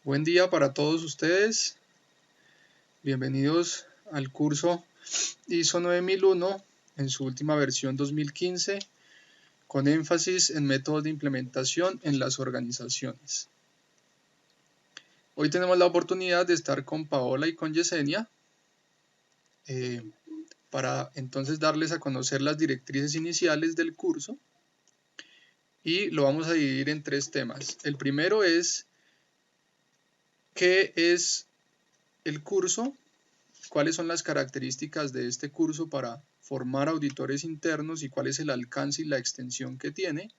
Buen día para todos ustedes. Bienvenidos al curso ISO 9001 en su última versión 2015, con énfasis en métodos de implementación en las organizaciones. Hoy tenemos la oportunidad de estar con Paola y con Yesenia para entonces darles a conocer las directrices iniciales del curso, y lo vamos a dividir en tres temas. El primero es ¿qué es el curso? ¿Cuáles son las características de este curso para formar auditores internos y cuál es el alcance y la extensión que tiene?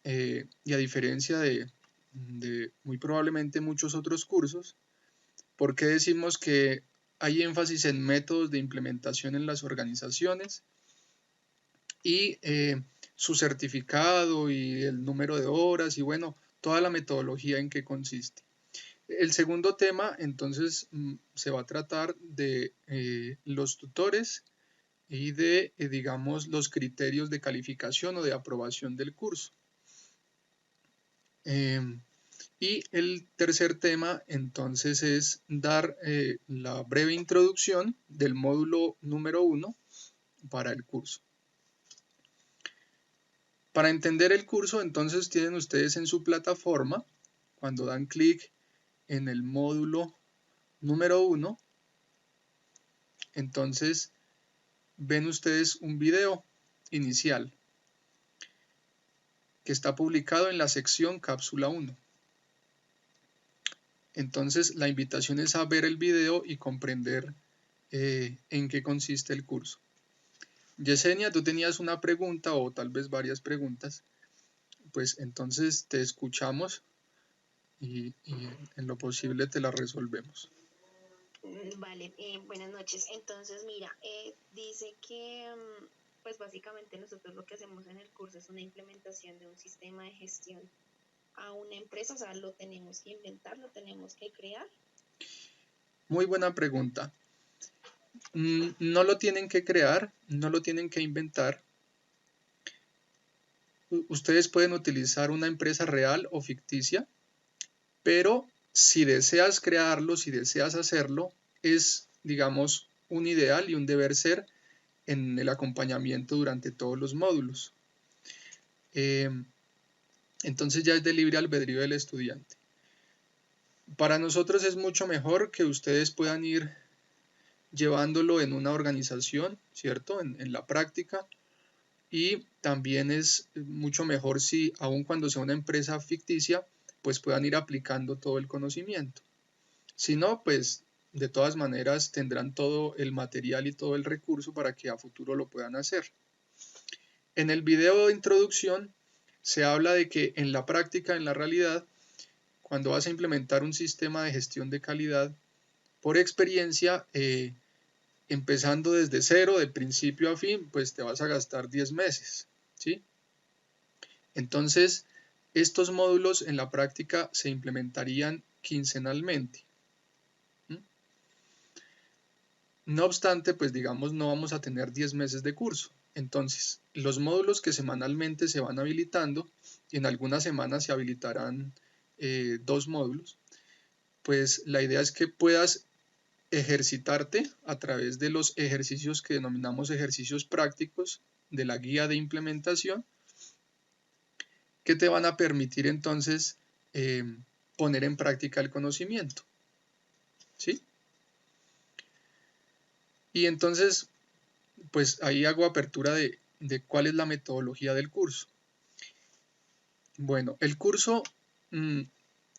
Y a diferencia de muy probablemente muchos otros cursos, ¿por qué decimos que hay énfasis en métodos de implementación en las organizaciones? Y su certificado y el número de horas y bueno, toda la metodología en que consiste. El segundo tema entonces se va a tratar de los tutores y de, digamos, los criterios de calificación o de aprobación del curso. Y el tercer tema entonces es dar la breve introducción del módulo número 1 para el curso. Para entender el curso, entonces tienen ustedes en su plataforma, cuando dan clic en el módulo número 1, entonces ven ustedes un video inicial que está publicado en la sección cápsula 1. Entonces la invitación es a ver el video y comprender en qué consiste el curso. Yesenia, tú tenías una pregunta o tal vez varias preguntas, pues entonces te escuchamos y en lo posible te las resolvemos. Vale, buenas noches. Entonces, mira, dice que, pues básicamente nosotros lo que hacemos en el curso es una implementación de un sistema de gestión a una empresa, o sea, lo tenemos que inventar, lo tenemos que crear. Muy buena pregunta. No lo tienen que crear, no lo tienen que inventar. Ustedes pueden utilizar una empresa real o ficticia, pero si deseas crearlo, si deseas hacerlo, es, digamos, un ideal y un deber ser en el acompañamiento durante todos los módulos. Entonces ya es de libre albedrío del estudiante. Para nosotros es mucho mejor que ustedes puedan ir llevándolo en una organización, ¿cierto? En la práctica. Y también es mucho mejor si, aun cuando sea una empresa ficticia, pues puedan ir aplicando todo el conocimiento. Si no, pues de todas maneras tendrán todo el material y todo el recurso para que a futuro lo puedan hacer. En el video de introducción se habla de que en la práctica, en la realidad, cuando vas a implementar un sistema de gestión de calidad, por experiencia, empezando desde cero, de principio a fin, pues te vas a gastar 10 meses, ¿sí? Entonces, estos módulos en la práctica se implementarían quincenalmente. No obstante, pues digamos, no vamos a tener 10 meses de curso. Entonces, los módulos que semanalmente se van habilitando, y en algunas semanas se habilitarán 2 módulos, pues la idea es que puedas ejercitarte a través de los ejercicios que denominamos ejercicios prácticos de la guía de implementación, que te van a permitir entonces poner en práctica el conocimiento, ¿sí? Y entonces, pues ahí hago apertura de cuál es la metodología del curso. Bueno, el curso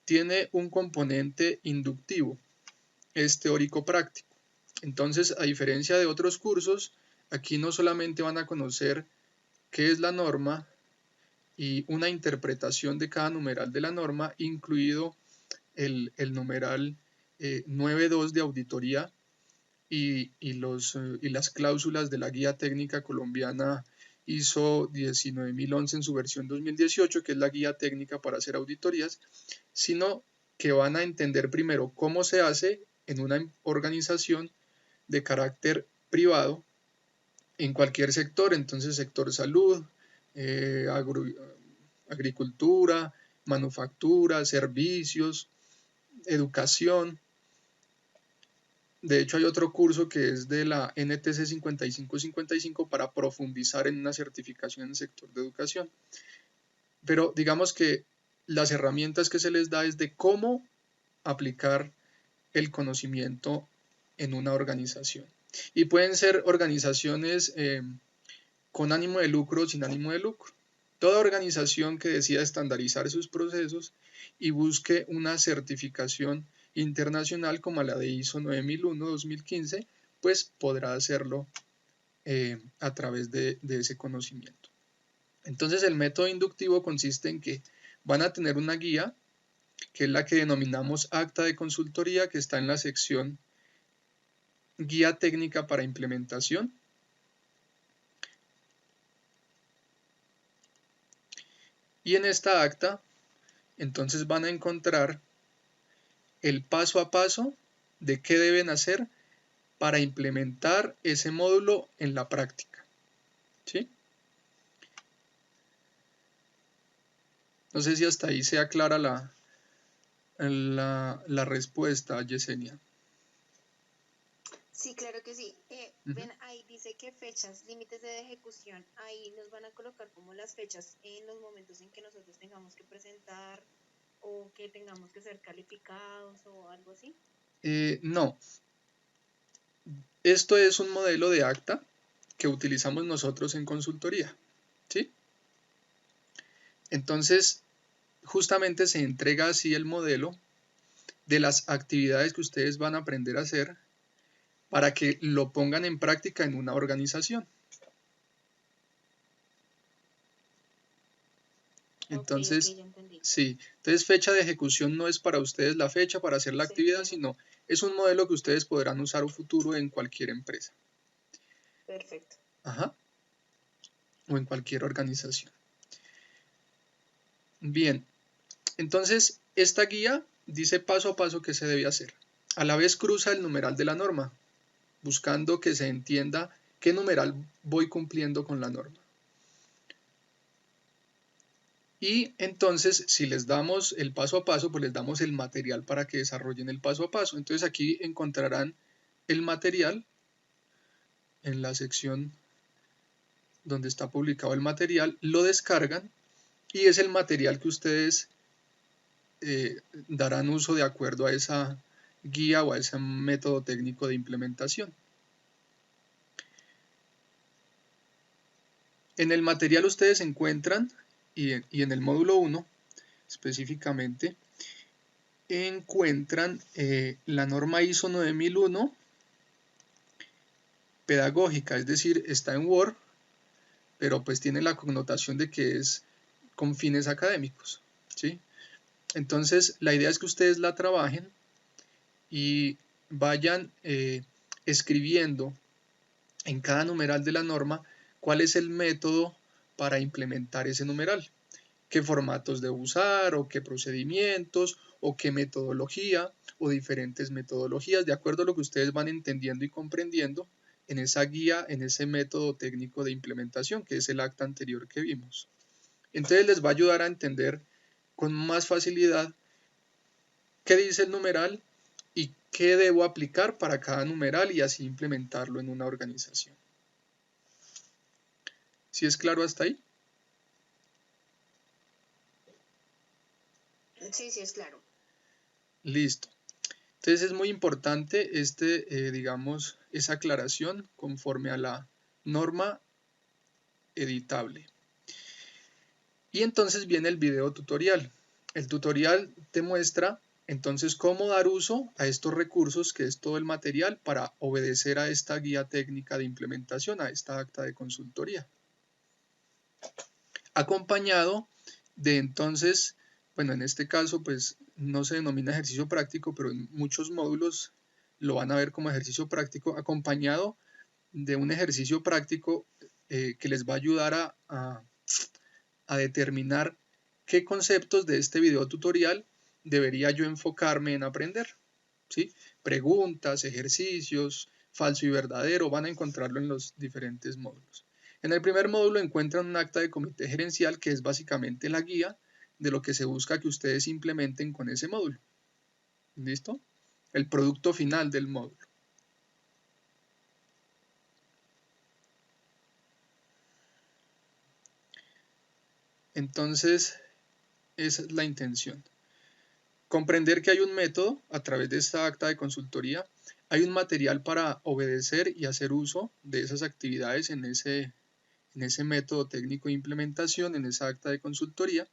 tiene un componente inductivo, es teórico práctico. Entonces, a diferencia de otros cursos, aquí no solamente van a conocer qué es la norma y una interpretación de cada numeral de la norma, incluido el numeral 9.2 de auditoría y las cláusulas de la guía técnica colombiana ISO 19011 en su versión 2018, que es la guía técnica para hacer auditorías, sino que van a entender primero cómo se hace en una organización de carácter privado en cualquier sector, entonces sector salud, agricultura, manufactura, servicios, educación. De hecho, hay otro curso que es de la NTC 5555 para profundizar en una certificación en el sector de educación. Pero digamos que las herramientas que se les da es de cómo aplicar el conocimiento en una organización. Y pueden ser organizaciones con ánimo de lucro o sin ánimo de lucro. Toda organización que decida estandarizar sus procesos y busque una certificación internacional como la de ISO 9001-2015, pues podrá hacerlo a través de ese conocimiento. Entonces el método inductivo consiste en que van a tener una guía, que es la que denominamos acta de consultoría, que está en la sección guía técnica para implementación. Y en esta acta, entonces van a encontrar el paso a paso de qué deben hacer para implementar ese módulo en la práctica. ¿Sí? No sé si hasta ahí sea clara la respuesta, Yesenia. Sí, claro que sí. Ven, ahí dice que fechas, límites de ejecución. Ahí nos van a colocar como las fechas en los momentos en que nosotros tengamos que presentar o que tengamos que ser calificados o algo así. No. Esto es un modelo de acta que utilizamos nosotros en consultoría. ¿Sí? Entonces, justamente se entrega así el modelo de las actividades que ustedes van a aprender a hacer para que lo pongan en práctica en una organización. Entonces, Okay, ya entendí. sí, entonces fecha de ejecución no es para ustedes la fecha para hacer la Sí, actividad, claro. sino es un modelo que ustedes podrán usar a futuro en cualquier empresa. Perfecto. Ajá. O en cualquier organización. Bien, entonces esta guía dice paso a paso qué se debe hacer. A la vez cruza el numeral de la norma, buscando que se entienda qué numeral voy cumpliendo con la norma. Y entonces, si les damos el paso a paso, pues les damos el material para que desarrollen el paso a paso. Entonces aquí encontrarán el material en la sección donde está publicado el material, lo descargan y es el material que ustedes darán uso de acuerdo a esa guía o a ese método técnico de implementación. En el material ustedes encuentran, y en el módulo 1 específicamente, encuentran la norma ISO 9001 pedagógica, es decir, está en Word, pero pues tiene la connotación de que es con fines académicos, ¿sí? Entonces, la idea es que ustedes la trabajen y vayan escribiendo en cada numeral de la norma cuál es el método para implementar ese numeral, qué formatos debo usar o qué procedimientos o qué metodología o diferentes metodologías, de acuerdo a lo que ustedes van entendiendo y comprendiendo en esa guía, en ese método técnico de implementación, que es el acta anterior que vimos. Entonces les va a ayudar a entender con más facilidad qué dice el numeral y qué debo aplicar para cada numeral y así implementarlo en una organización. ¿Sí es claro hasta ahí? Sí, sí, es claro. Listo. Entonces es muy importante digamos, esa aclaración conforme a la norma editable. Y entonces viene el video tutorial. El tutorial te muestra entonces cómo dar uso a estos recursos, que es todo el material, para obedecer a esta guía técnica de implementación, a esta acta de consultoría. Acompañado de entonces, bueno, en este caso pues no se denomina ejercicio práctico, pero en muchos módulos lo van a ver como ejercicio práctico, acompañado de un ejercicio práctico que les va a ayudar a determinar qué conceptos de este video tutorial debería yo enfocarme en aprender. ¿Sí? Preguntas, ejercicios, falso y verdadero, van a encontrarlo en los diferentes módulos. En el primer módulo encuentran un acta de comité gerencial que es básicamente la guía de lo que se busca que ustedes implementen con ese módulo. ¿Listo? El producto final del módulo. Entonces, esa es la intención. Comprender que hay un método a través de esta acta de consultoría, hay un material para obedecer y hacer uso de esas actividades en ese método técnico de implementación, en esa acta de consultoría.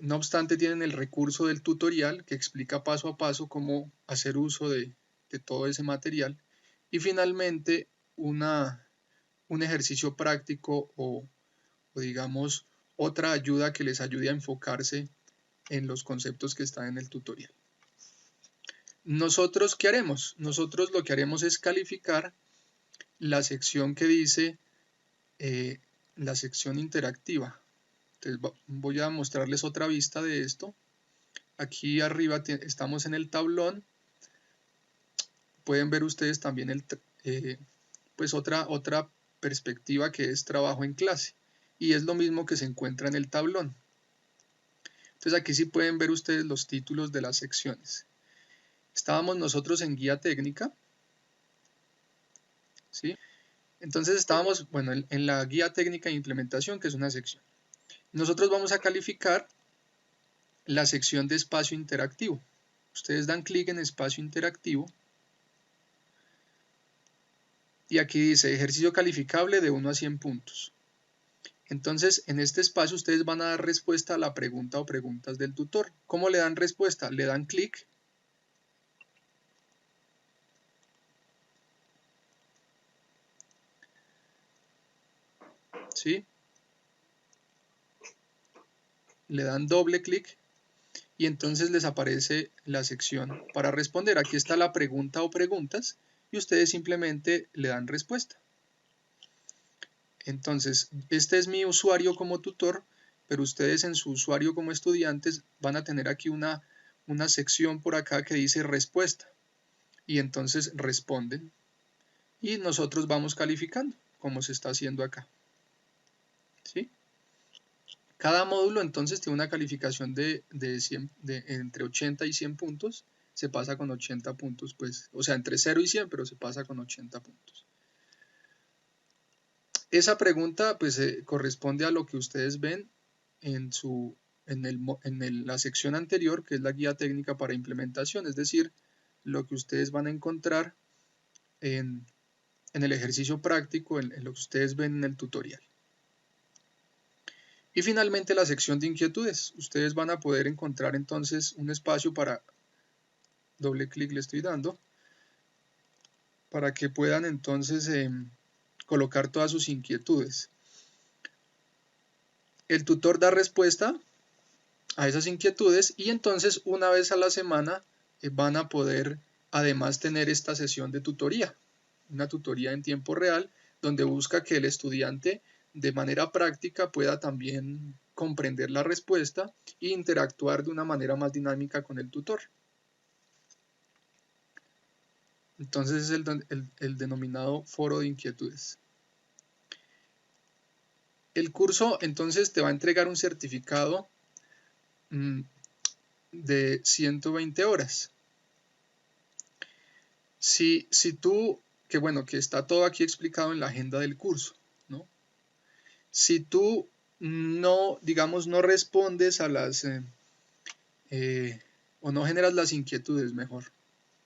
No obstante, tienen el recurso del tutorial que explica paso a paso cómo hacer uso de todo ese material. Y finalmente, un ejercicio práctico o digamos otra ayuda que les ayude a enfocarse en los conceptos que están en el tutorial. ¿Nosotros qué haremos? Nosotros lo que haremos es calificar la sección que dice la sección interactiva. Entonces voy a mostrarles otra vista de esto. Aquí arriba estamos en el tablón. Pueden ver ustedes también pues otra perspectiva que es trabajo en clase. Y es lo mismo que se encuentra en el tablón. Entonces aquí sí pueden ver ustedes los títulos de las secciones. Estábamos nosotros en guía técnica, ¿sí? Entonces estábamos, bueno, en la guía técnica de implementación, que es una sección. Nosotros vamos a calificar la sección de espacio interactivo. Ustedes dan clic en espacio interactivo y aquí dice ejercicio calificable de 1 a 100 puntos. Entonces, en este espacio ustedes van a dar respuesta a la pregunta o preguntas del tutor. ¿Cómo le dan respuesta? Le dan clic. ¿Sí? Le dan doble clic y entonces les aparece la sección para responder. Aquí está la pregunta o preguntas y ustedes simplemente le dan respuesta. Entonces, este es mi usuario como tutor, pero ustedes en su usuario como estudiantes van a tener aquí una sección por acá que dice respuesta y entonces responden y nosotros vamos calificando como se está haciendo acá. ¿Sí? Cada módulo entonces tiene una calificación de entre 80 y 100 puntos, se pasa con 80 puntos, pues, o sea, entre 0 y 100, pero se pasa con 80 puntos. Esa pregunta pues corresponde a lo que ustedes ven en la sección anterior, que es la guía técnica para implementación, es decir, lo que ustedes van a encontrar en el ejercicio práctico, en lo que ustedes ven en el tutorial. Y finalmente la sección de inquietudes. Ustedes van a poder encontrar entonces un espacio para, doble clic le estoy dando, para que puedan entonces colocar todas sus inquietudes. El tutor da respuesta a esas inquietudes y entonces una vez a la semana van a poder además tener esta sesión de tutoría, una tutoría en tiempo real donde busca que el estudiante de manera práctica pueda también comprender la respuesta e interactuar de una manera más dinámica con el tutor. Entonces es el denominado foro de inquietudes. El curso entonces te va a entregar un certificado de 120 horas. Si tú, que bueno, que está todo aquí explicado en la agenda del curso, ¿no? Si tú no, digamos, no respondes a las, o no generas las inquietudes, mejor,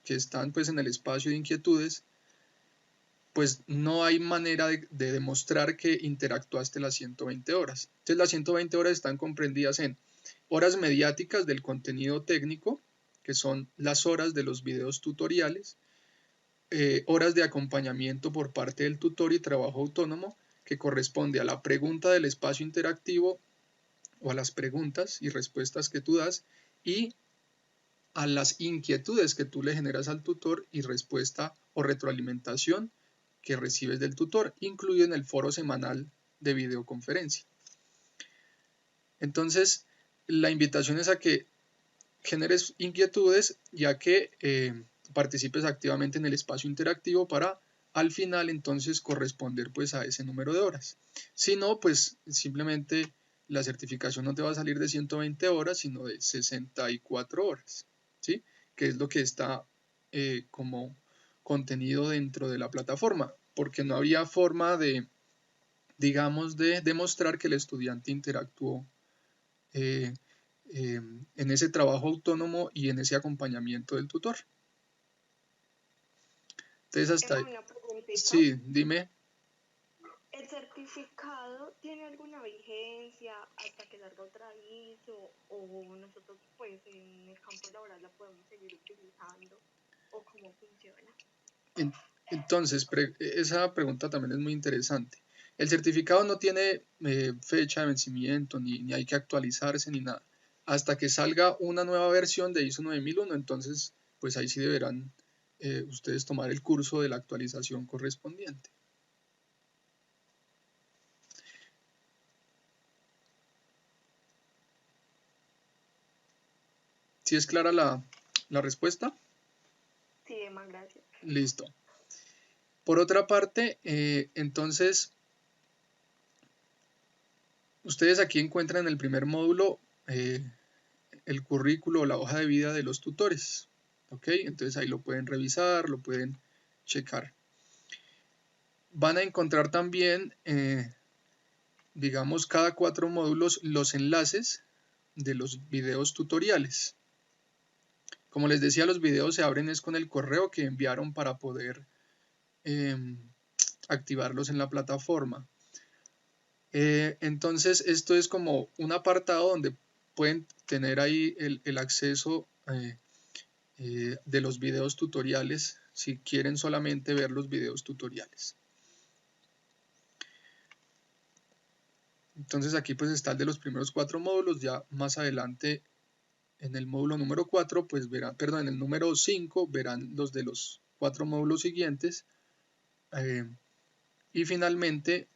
que están pues en el espacio de inquietudes, pues no hay manera de demostrar que interactuaste las 120 horas. Entonces las 120 horas están comprendidas en horas mediáticas del contenido técnico, que son las horas de los videos tutoriales, horas de acompañamiento por parte del tutor y trabajo autónomo, que corresponde a la pregunta del espacio interactivo o a las preguntas y respuestas que tú das y a las inquietudes que tú le generas al tutor y respuesta o retroalimentación que recibes del tutor, incluido en el foro semanal de videoconferencia. Entonces, la invitación es a que generes inquietudes y a que participes activamente en el espacio interactivo para al final entonces corresponder pues a ese número de horas. Si no, pues simplemente la certificación no te va a salir de 120 horas, sino de 64 horas, ¿sí? Que es lo que está como contenido dentro de la plataforma, porque no había forma de, digamos, de demostrar que el estudiante interactuó en ese trabajo autónomo y en ese acompañamiento del tutor. Entonces hasta ahí. Una preguntita. Sí, dime. ¿El certificado tiene alguna vigencia hasta que salga otra ISO o nosotros pues en el campo laboral la podemos seguir utilizando o cómo funciona? Entonces, esa pregunta también es muy interesante. El certificado no tiene fecha de vencimiento, ni hay que actualizarse, ni nada. Hasta que salga una nueva versión de ISO 9001, entonces, pues ahí sí deberán ustedes tomar el curso de la actualización correspondiente. ¿Sí es clara la respuesta? Sí, Emma, gracias. Listo. Por otra parte, entonces, ustedes aquí encuentran en el primer módulo el currículo o la hoja de vida de los tutores. ¿Ok? Entonces ahí lo pueden revisar, lo pueden checar. Van a encontrar también, digamos, cada 4 módulos los enlaces de los videos tutoriales. Como les decía, los videos se abren es con el correo que enviaron para poder activarlos en la plataforma. Entonces, esto es como un apartado donde pueden tener ahí el acceso de los videos tutoriales si quieren solamente ver los videos tutoriales. Entonces aquí pues está el de los primeros 4 módulos, ya más adelante en el módulo número 4 pues verán, perdón, en el número 5 verán los de los 4 módulos siguientes y finalmente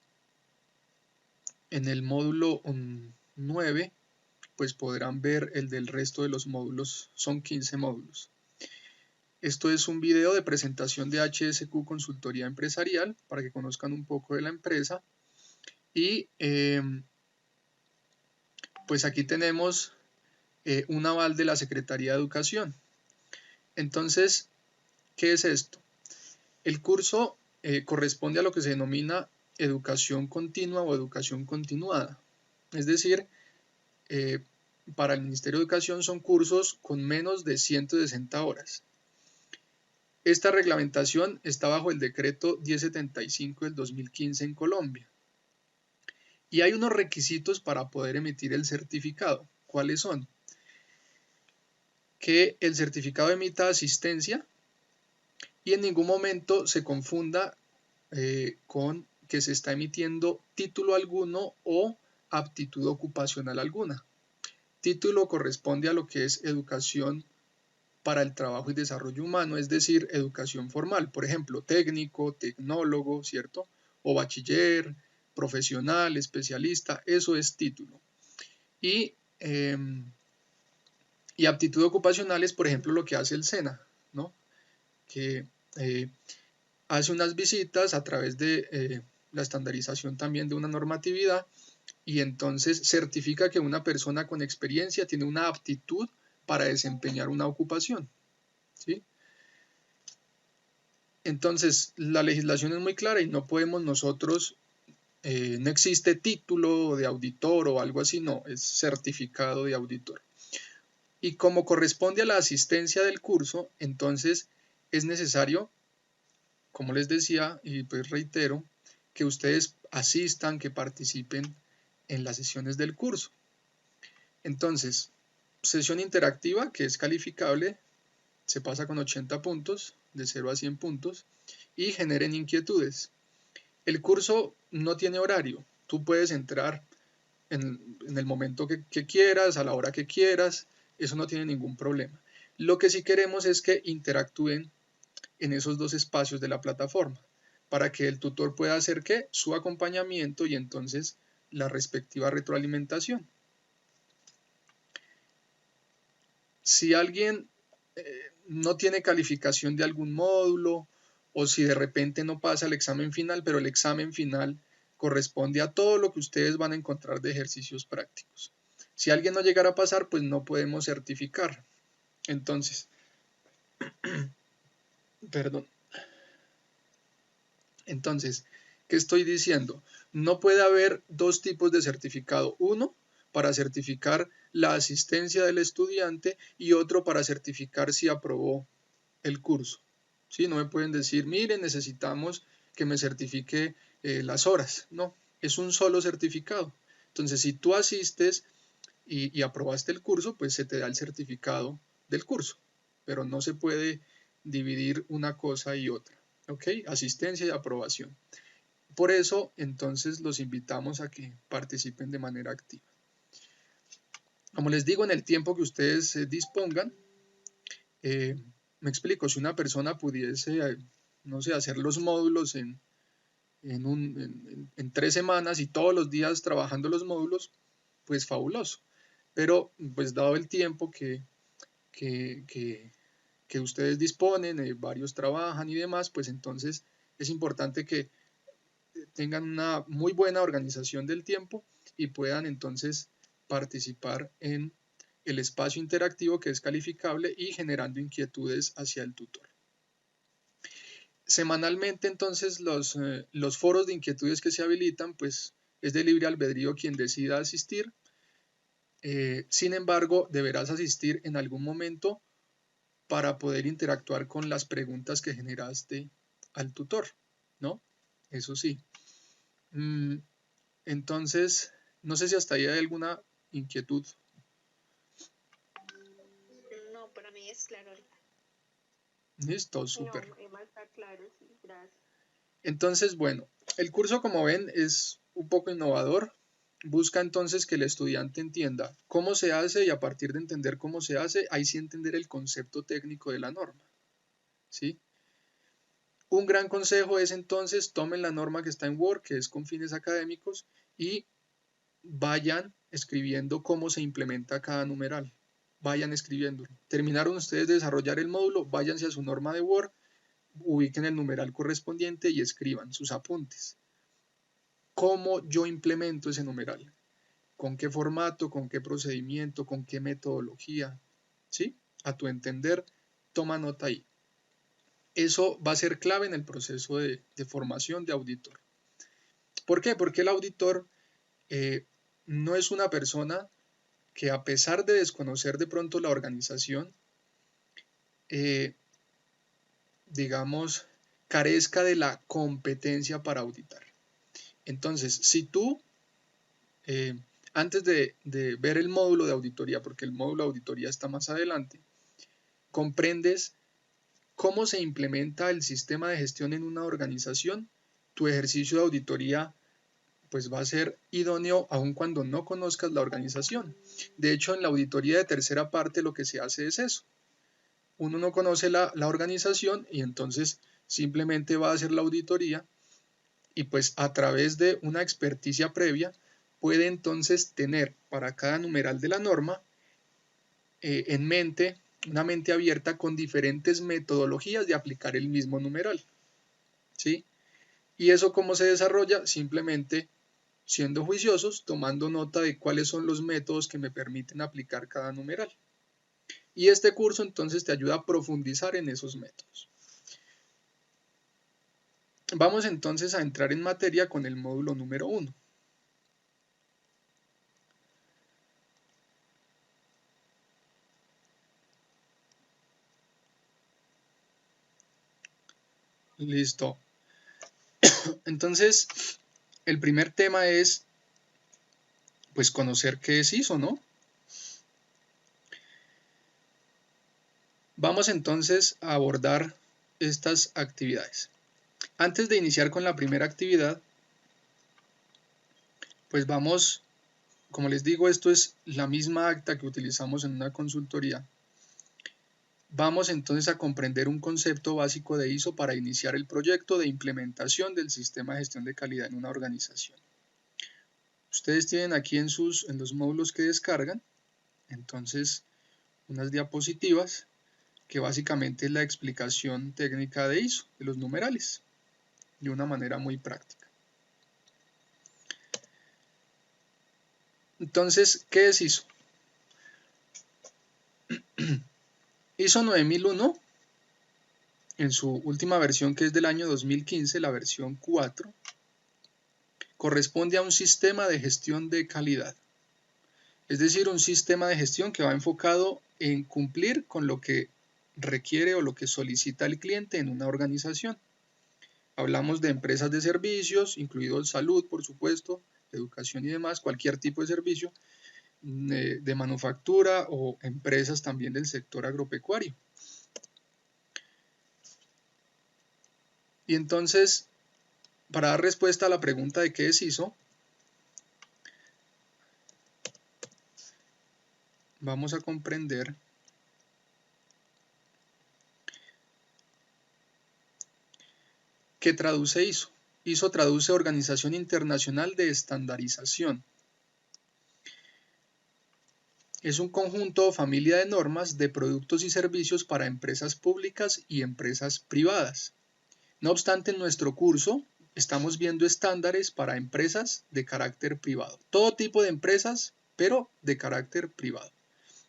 en el módulo 9 pues podrán ver el del resto de los módulos, son 15 módulos. Esto es un video de presentación de HSQ Consultoría Empresarial para que conozcan un poco de la empresa y pues aquí tenemos un aval de la Secretaría de Educación. Entonces, ¿qué es esto? El curso corresponde a lo que se denomina educación continua o educación continuada. Es decir, para el Ministerio de Educación son cursos con menos de 160 horas. Esta reglamentación está bajo el decreto 1075 del 2015 en Colombia. Y hay unos requisitos para poder emitir el certificado. ¿Cuáles son? Que el certificado emita asistencia y en ningún momento se confunda con que se está emitiendo título alguno o aptitud ocupacional alguna. Título corresponde a lo que es educación para el trabajo y desarrollo humano, es decir, educación formal, por ejemplo, técnico, tecnólogo, ¿cierto? O bachiller, profesional, especialista, eso es título. Y aptitud ocupacional es, por ejemplo, lo que hace el SENA, ¿no? Que hace unas visitas a través de la estandarización también de una normatividad y entonces certifica que una persona con experiencia tiene una aptitud para desempeñar una ocupación, ¿sí? Entonces, la legislación es muy clara y no podemos nosotros, no existe título de auditor o algo así, no, es certificado de auditor. Y como corresponde a la asistencia del curso, entonces es necesario, como les decía, y pues reitero, que ustedes asistan, que participen en las sesiones del curso. Entonces, sesión interactiva, que es calificable, se pasa con 80 puntos, de 0 a 100 puntos, y generen inquietudes. El curso no tiene horario, tú puedes entrar en el momento que quieras, a la hora que quieras, eso no tiene ningún problema. Lo que sí queremos es que interactúen en esos dos espacios de la plataforma, para que el tutor pueda hacer ¿qué? Su acompañamiento y entonces la respectiva retroalimentación. Si alguien no tiene calificación de algún módulo o si de repente no pasa el examen final, pero el examen final corresponde a todo lo que ustedes van a encontrar de ejercicios prácticos. Si alguien no llegara a pasar, pues no podemos certificar. Entonces, perdón. Entonces, ¿qué estoy diciendo? No puede haber dos tipos de certificado. Uno para certificar la asistencia del estudiante y otro para certificar si aprobó el curso. ¿Sí? No me pueden decir, miren, necesitamos que me certifique las horas. No, es un solo certificado. Entonces, si tú asistes y aprobaste el curso, pues se te da el certificado del curso, pero no se puede dividir una cosa y otra. ¿Ok? Asistencia y aprobación. Por eso, entonces, los invitamos a que participen de manera activa. Como les digo, en el tiempo que ustedes dispongan, me explico, si una persona pudiese, no sé, hacer los módulos en 3 semanas y todos los días trabajando los módulos, pues fabuloso. Pero, pues dado el tiempo que ustedes disponen, varios trabajan y demás, pues entonces es importante que tengan una muy buena organización del tiempo y puedan entonces participar en el espacio interactivo que es calificable y generando inquietudes hacia el tutor. Semanalmente entonces los foros de inquietudes que se habilitan, pues es de libre albedrío quien decida asistir. Sin embargo, deberás asistir en algún momento para poder interactuar con las preguntas que generaste al tutor, ¿no? Eso sí. Entonces, no sé si hasta ahí hay alguna inquietud. No, para mí es claro ahorita. Listo, súper. No, Emma está claro, sí, gracias. Entonces, bueno, el curso, como ven, es un poco innovador. Busca entonces que el estudiante entienda cómo se hace y a partir de entender cómo se hace, ahí sí entender el concepto técnico de la norma, ¿sí? Un gran consejo es entonces tomen la norma que está en Word, que es con fines académicos, y vayan escribiendo cómo se implementa cada numeral. Vayan escribiéndolo. Terminaron ustedes de desarrollar el módulo, váyanse a su norma de Word, ubiquen el numeral correspondiente y escriban sus apuntes. ¿Cómo yo implemento ese numeral? ¿Con qué formato? ¿Con qué procedimiento? ¿Con qué metodología? ¿Sí? A tu entender, toma nota ahí. Eso va a ser clave en el proceso de formación de auditor. ¿Por qué? Porque el auditor no es una persona que a pesar de desconocer de pronto la organización, digamos, carezca de la competencia para auditar. Entonces, si tú, antes de ver el módulo de auditoría, porque el módulo de auditoría está más adelante, comprendes cómo se implementa el sistema de gestión en una organización, tu ejercicio de auditoría pues va a ser idóneo aun cuando no conozcas la organización. De hecho, en la auditoría de tercera parte lo que se hace es eso. Uno no conoce la organización y entonces simplemente va a hacer la auditoría y pues a través de una experticia previa puede entonces tener para cada numeral de la norma en mente, una mente abierta con diferentes metodologías de aplicar el mismo numeral. ¿Sí? ¿Y eso cómo se desarrolla? Simplemente siendo juiciosos, tomando nota de cuáles son los métodos que me permiten aplicar cada numeral. Y este curso entonces te ayuda a profundizar en esos métodos. Vamos entonces a entrar en materia con el módulo número 1. Listo. Entonces, el primer tema es, pues, conocer qué es ISO, ¿no? Vamos entonces a abordar estas actividades. Antes de iniciar con la primera actividad, pues vamos, como les digo, esto es la misma acta que utilizamos en una consultoría. Vamos entonces a comprender un concepto básico de ISO para iniciar el proyecto de implementación del sistema de gestión de calidad en una organización. Ustedes tienen aquí en los módulos que descargan, entonces unas diapositivas que básicamente es la explicación técnica de ISO, de los numerales, de una manera muy práctica. Entonces, ¿qué es ISO? ISO 9001, en su última versión, que es del año 2015, la versión 4, corresponde a un sistema de gestión de calidad. Es decir, un sistema de gestión que va enfocado en cumplir con lo que requiere o lo que solicita el cliente en una organización. Hablamos de empresas de servicios, incluido salud, por supuesto, educación y demás, cualquier tipo de servicio, de manufactura o empresas también del sector agropecuario. Y entonces, para dar respuesta a la pregunta de qué es ISO, vamos a comprender ¿qué traduce ISO? ISO traduce Organización Internacional de Estandarización. Es un conjunto o familia de normas de productos y servicios para empresas públicas y empresas privadas. No obstante, en nuestro curso estamos viendo estándares para empresas de carácter privado. Todo tipo de empresas, pero de carácter privado.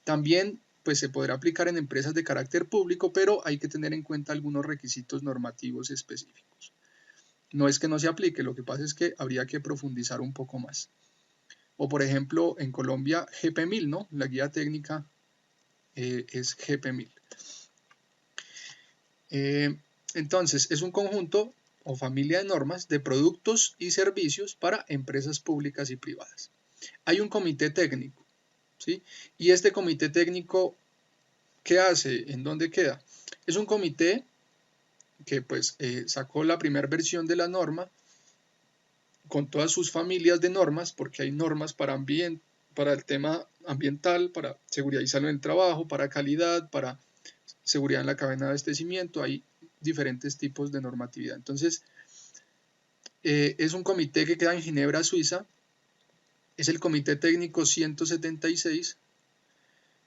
También pues, se podrá aplicar en empresas de carácter público, pero hay que tener en cuenta algunos requisitos normativos específicos. No es que no se aplique, lo que pasa es que habría que profundizar un poco más. O por ejemplo, en Colombia, GP1000, ¿no? La guía técnica es GP1000. Entonces, es un conjunto o familia de normas de productos y servicios para empresas públicas y privadas. Hay un comité técnico, ¿sí? Y este comité técnico, ¿qué hace? ¿En dónde queda? Es un comité que pues sacó la primera versión de la norma con todas sus familias de normas, porque hay normas para el tema ambiental, para seguridad y salud en el trabajo, para calidad, para seguridad en la cadena de abastecimiento, hay diferentes tipos de normatividad. Entonces, es un comité que queda en Ginebra, Suiza, es el Comité Técnico 176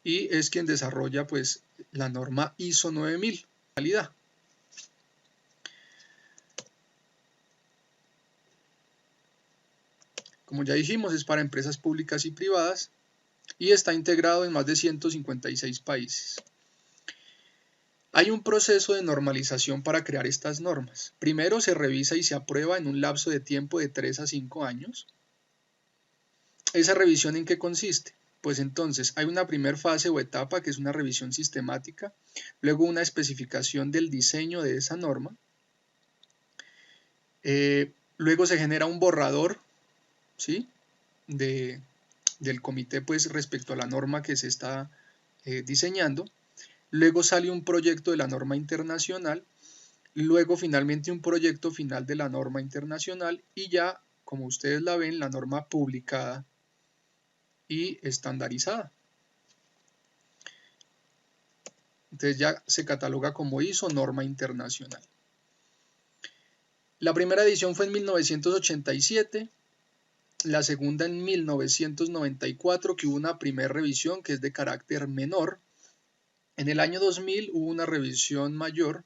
y es quien desarrolla pues la norma ISO 9000, calidad. Como ya dijimos, es para empresas públicas y privadas y está integrado en más de 156 países. Hay un proceso de normalización para crear estas normas. Primero se revisa y se aprueba en un lapso de tiempo de 3 a 5 años. ¿Esa revisión en qué consiste? Pues entonces hay una primera fase o etapa que es una revisión sistemática, luego una especificación del diseño de esa norma, luego se genera un borrador, ¿sí? del comité pues respecto a la norma que se está diseñando, luego sale un proyecto de la norma internacional, luego finalmente un proyecto final de la norma internacional y ya, como ustedes la ven, la norma publicada y estandarizada. Entonces ya se cataloga como ISO, norma internacional. La primera edición fue en 1987, la segunda en 1994, que hubo una primera revisión que es de carácter menor. En el año 2000 hubo una revisión mayor.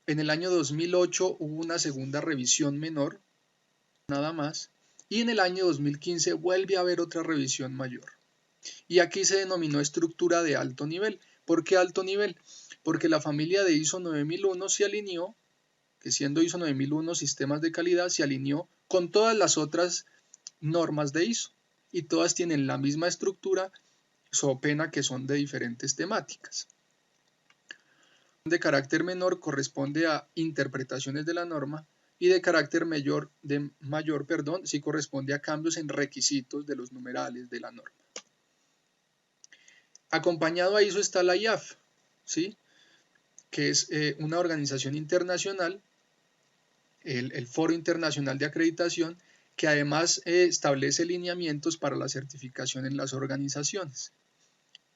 En el año 2008 hubo una segunda revisión menor, nada más. Y en el año 2015 vuelve a haber otra revisión mayor. Y aquí se denominó estructura de alto nivel. ¿Por qué alto nivel? Porque la familia de ISO 9001 se alineó, que siendo ISO 9001 sistemas de calidad, se alineó con todas las otras normas de ISO. Y todas tienen la misma estructura, so pena que son de diferentes temáticas. De carácter menor corresponde a interpretaciones de la norma y de carácter mayor sí corresponde a cambios en requisitos de los numerales de la norma. Acompañado a ISO está la IAF, ¿sí? Que es una organización internacional, el Foro Internacional de Acreditación, que además establece lineamientos para la certificación en las organizaciones.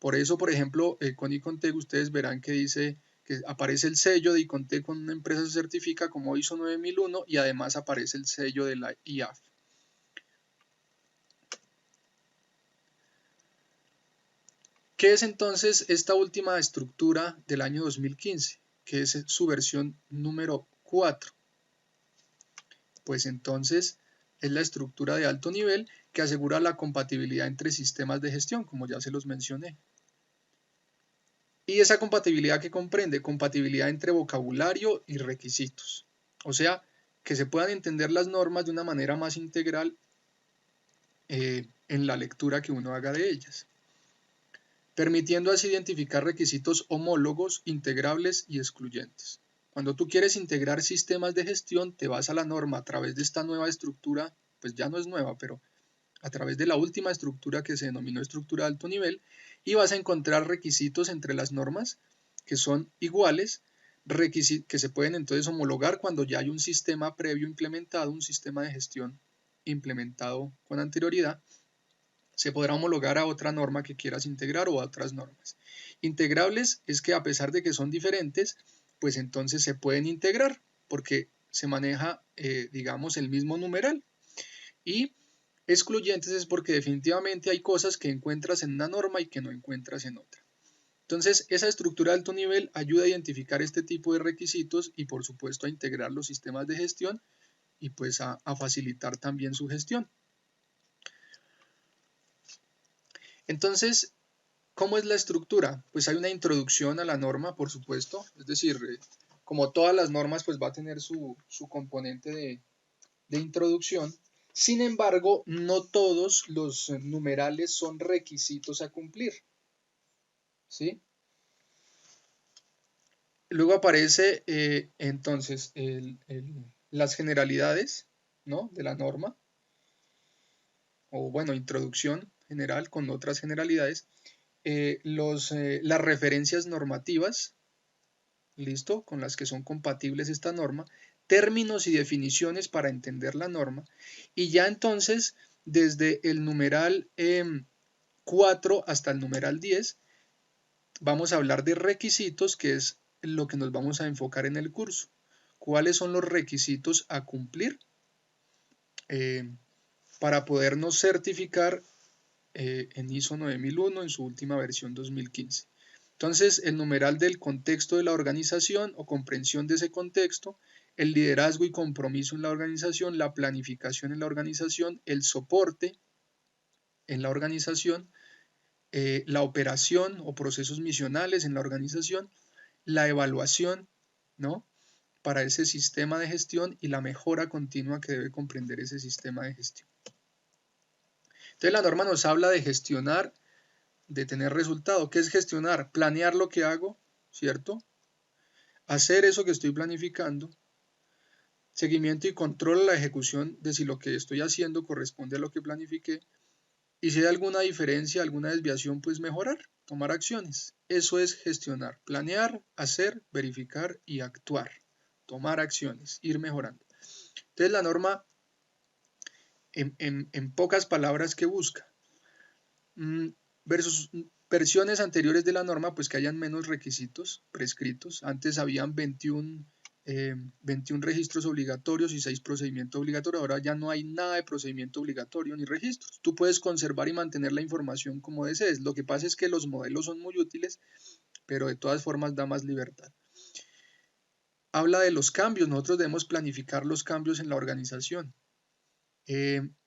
Por eso, por ejemplo, con ICONTEC ustedes verán que dice que aparece el sello de ICONTEC cuando una empresa se certifica como ISO 9001 y además aparece el sello de la IAF. ¿Qué es entonces esta última estructura del año 2015? Que es su versión número 4. Pues entonces es la estructura de alto nivel que asegura la compatibilidad entre sistemas de gestión, como ya se los mencioné. Y esa compatibilidad que comprende compatibilidad entre vocabulario y requisitos. O sea, que se puedan entender las normas de una manera más integral en la lectura que uno haga de ellas, permitiendo así identificar requisitos homólogos, integrables y excluyentes. Cuando tú quieres integrar sistemas de gestión, te vas a la norma a través de esta nueva estructura, pues ya no es nueva, pero a través de la última estructura que se denominó estructura de alto nivel, y vas a encontrar requisitos entre las normas que son iguales, que se pueden entonces homologar cuando ya hay un sistema previo implementado, un sistema de gestión implementado con anterioridad, se podrá homologar a otra norma que quieras integrar o a otras normas. Integrables es que a pesar de que son diferentes, pues entonces se pueden integrar porque se maneja, digamos, el mismo numeral. Y excluyentes es porque definitivamente hay cosas que encuentras en una norma y que no encuentras en otra. Entonces, esa estructura de alto nivel ayuda a identificar este tipo de requisitos y, por supuesto, a integrar los sistemas de gestión y pues a facilitar también su gestión. Entonces, ¿cómo es la estructura? Pues hay una introducción a la norma, por supuesto, es decir, como todas las normas, pues va a tener su componente de introducción. Sin embargo, no todos los numerales son requisitos a cumplir, ¿sí? Luego aparece entonces las generalidades, ¿no?, de la norma, o bueno, introducción general con otras generalidades, las referencias normativas, ¿listo?, con las que son compatibles esta norma, términos y definiciones para entender la norma, y ya entonces desde el numeral 4 hasta el numeral 10 vamos a hablar de requisitos, que es lo que nos vamos a enfocar en el curso. ¿Cuáles son los requisitos a cumplir para podernos certificar en ISO 9001 en su última versión 2015? Entonces, el numeral del contexto de la organización o comprensión de ese contexto, el liderazgo y compromiso en la organización, la planificación en la organización, el soporte en la organización, la operación o procesos misionales en la organización, la evaluación, ¿no?, para ese sistema de gestión y la mejora continua que debe comprender ese sistema de gestión. Entonces la norma nos habla de gestionar, de tener resultado. ¿Qué es gestionar? Planear lo que hago, ¿cierto? Hacer eso que estoy planificando. Seguimiento y control a la ejecución de si lo que estoy haciendo corresponde a lo que planifiqué. Y si hay alguna diferencia, alguna desviación, pues mejorar, tomar acciones. Eso es gestionar, planear, hacer, verificar y actuar. Tomar acciones, ir mejorando. Entonces la norma, en pocas palabras, ¿qué busca? Versus versiones anteriores de la norma, pues que hayan menos requisitos prescritos. Antes habían 21 registros obligatorios y 6 procedimientos obligatorios. Ahora ya no hay nada de procedimiento obligatorio ni registros. Tú puedes conservar y mantener la información como desees. Lo que pasa es que los modelos son muy útiles, pero de todas formas da más libertad. Habla de los cambios. Nosotros debemos planificar los cambios en la organización.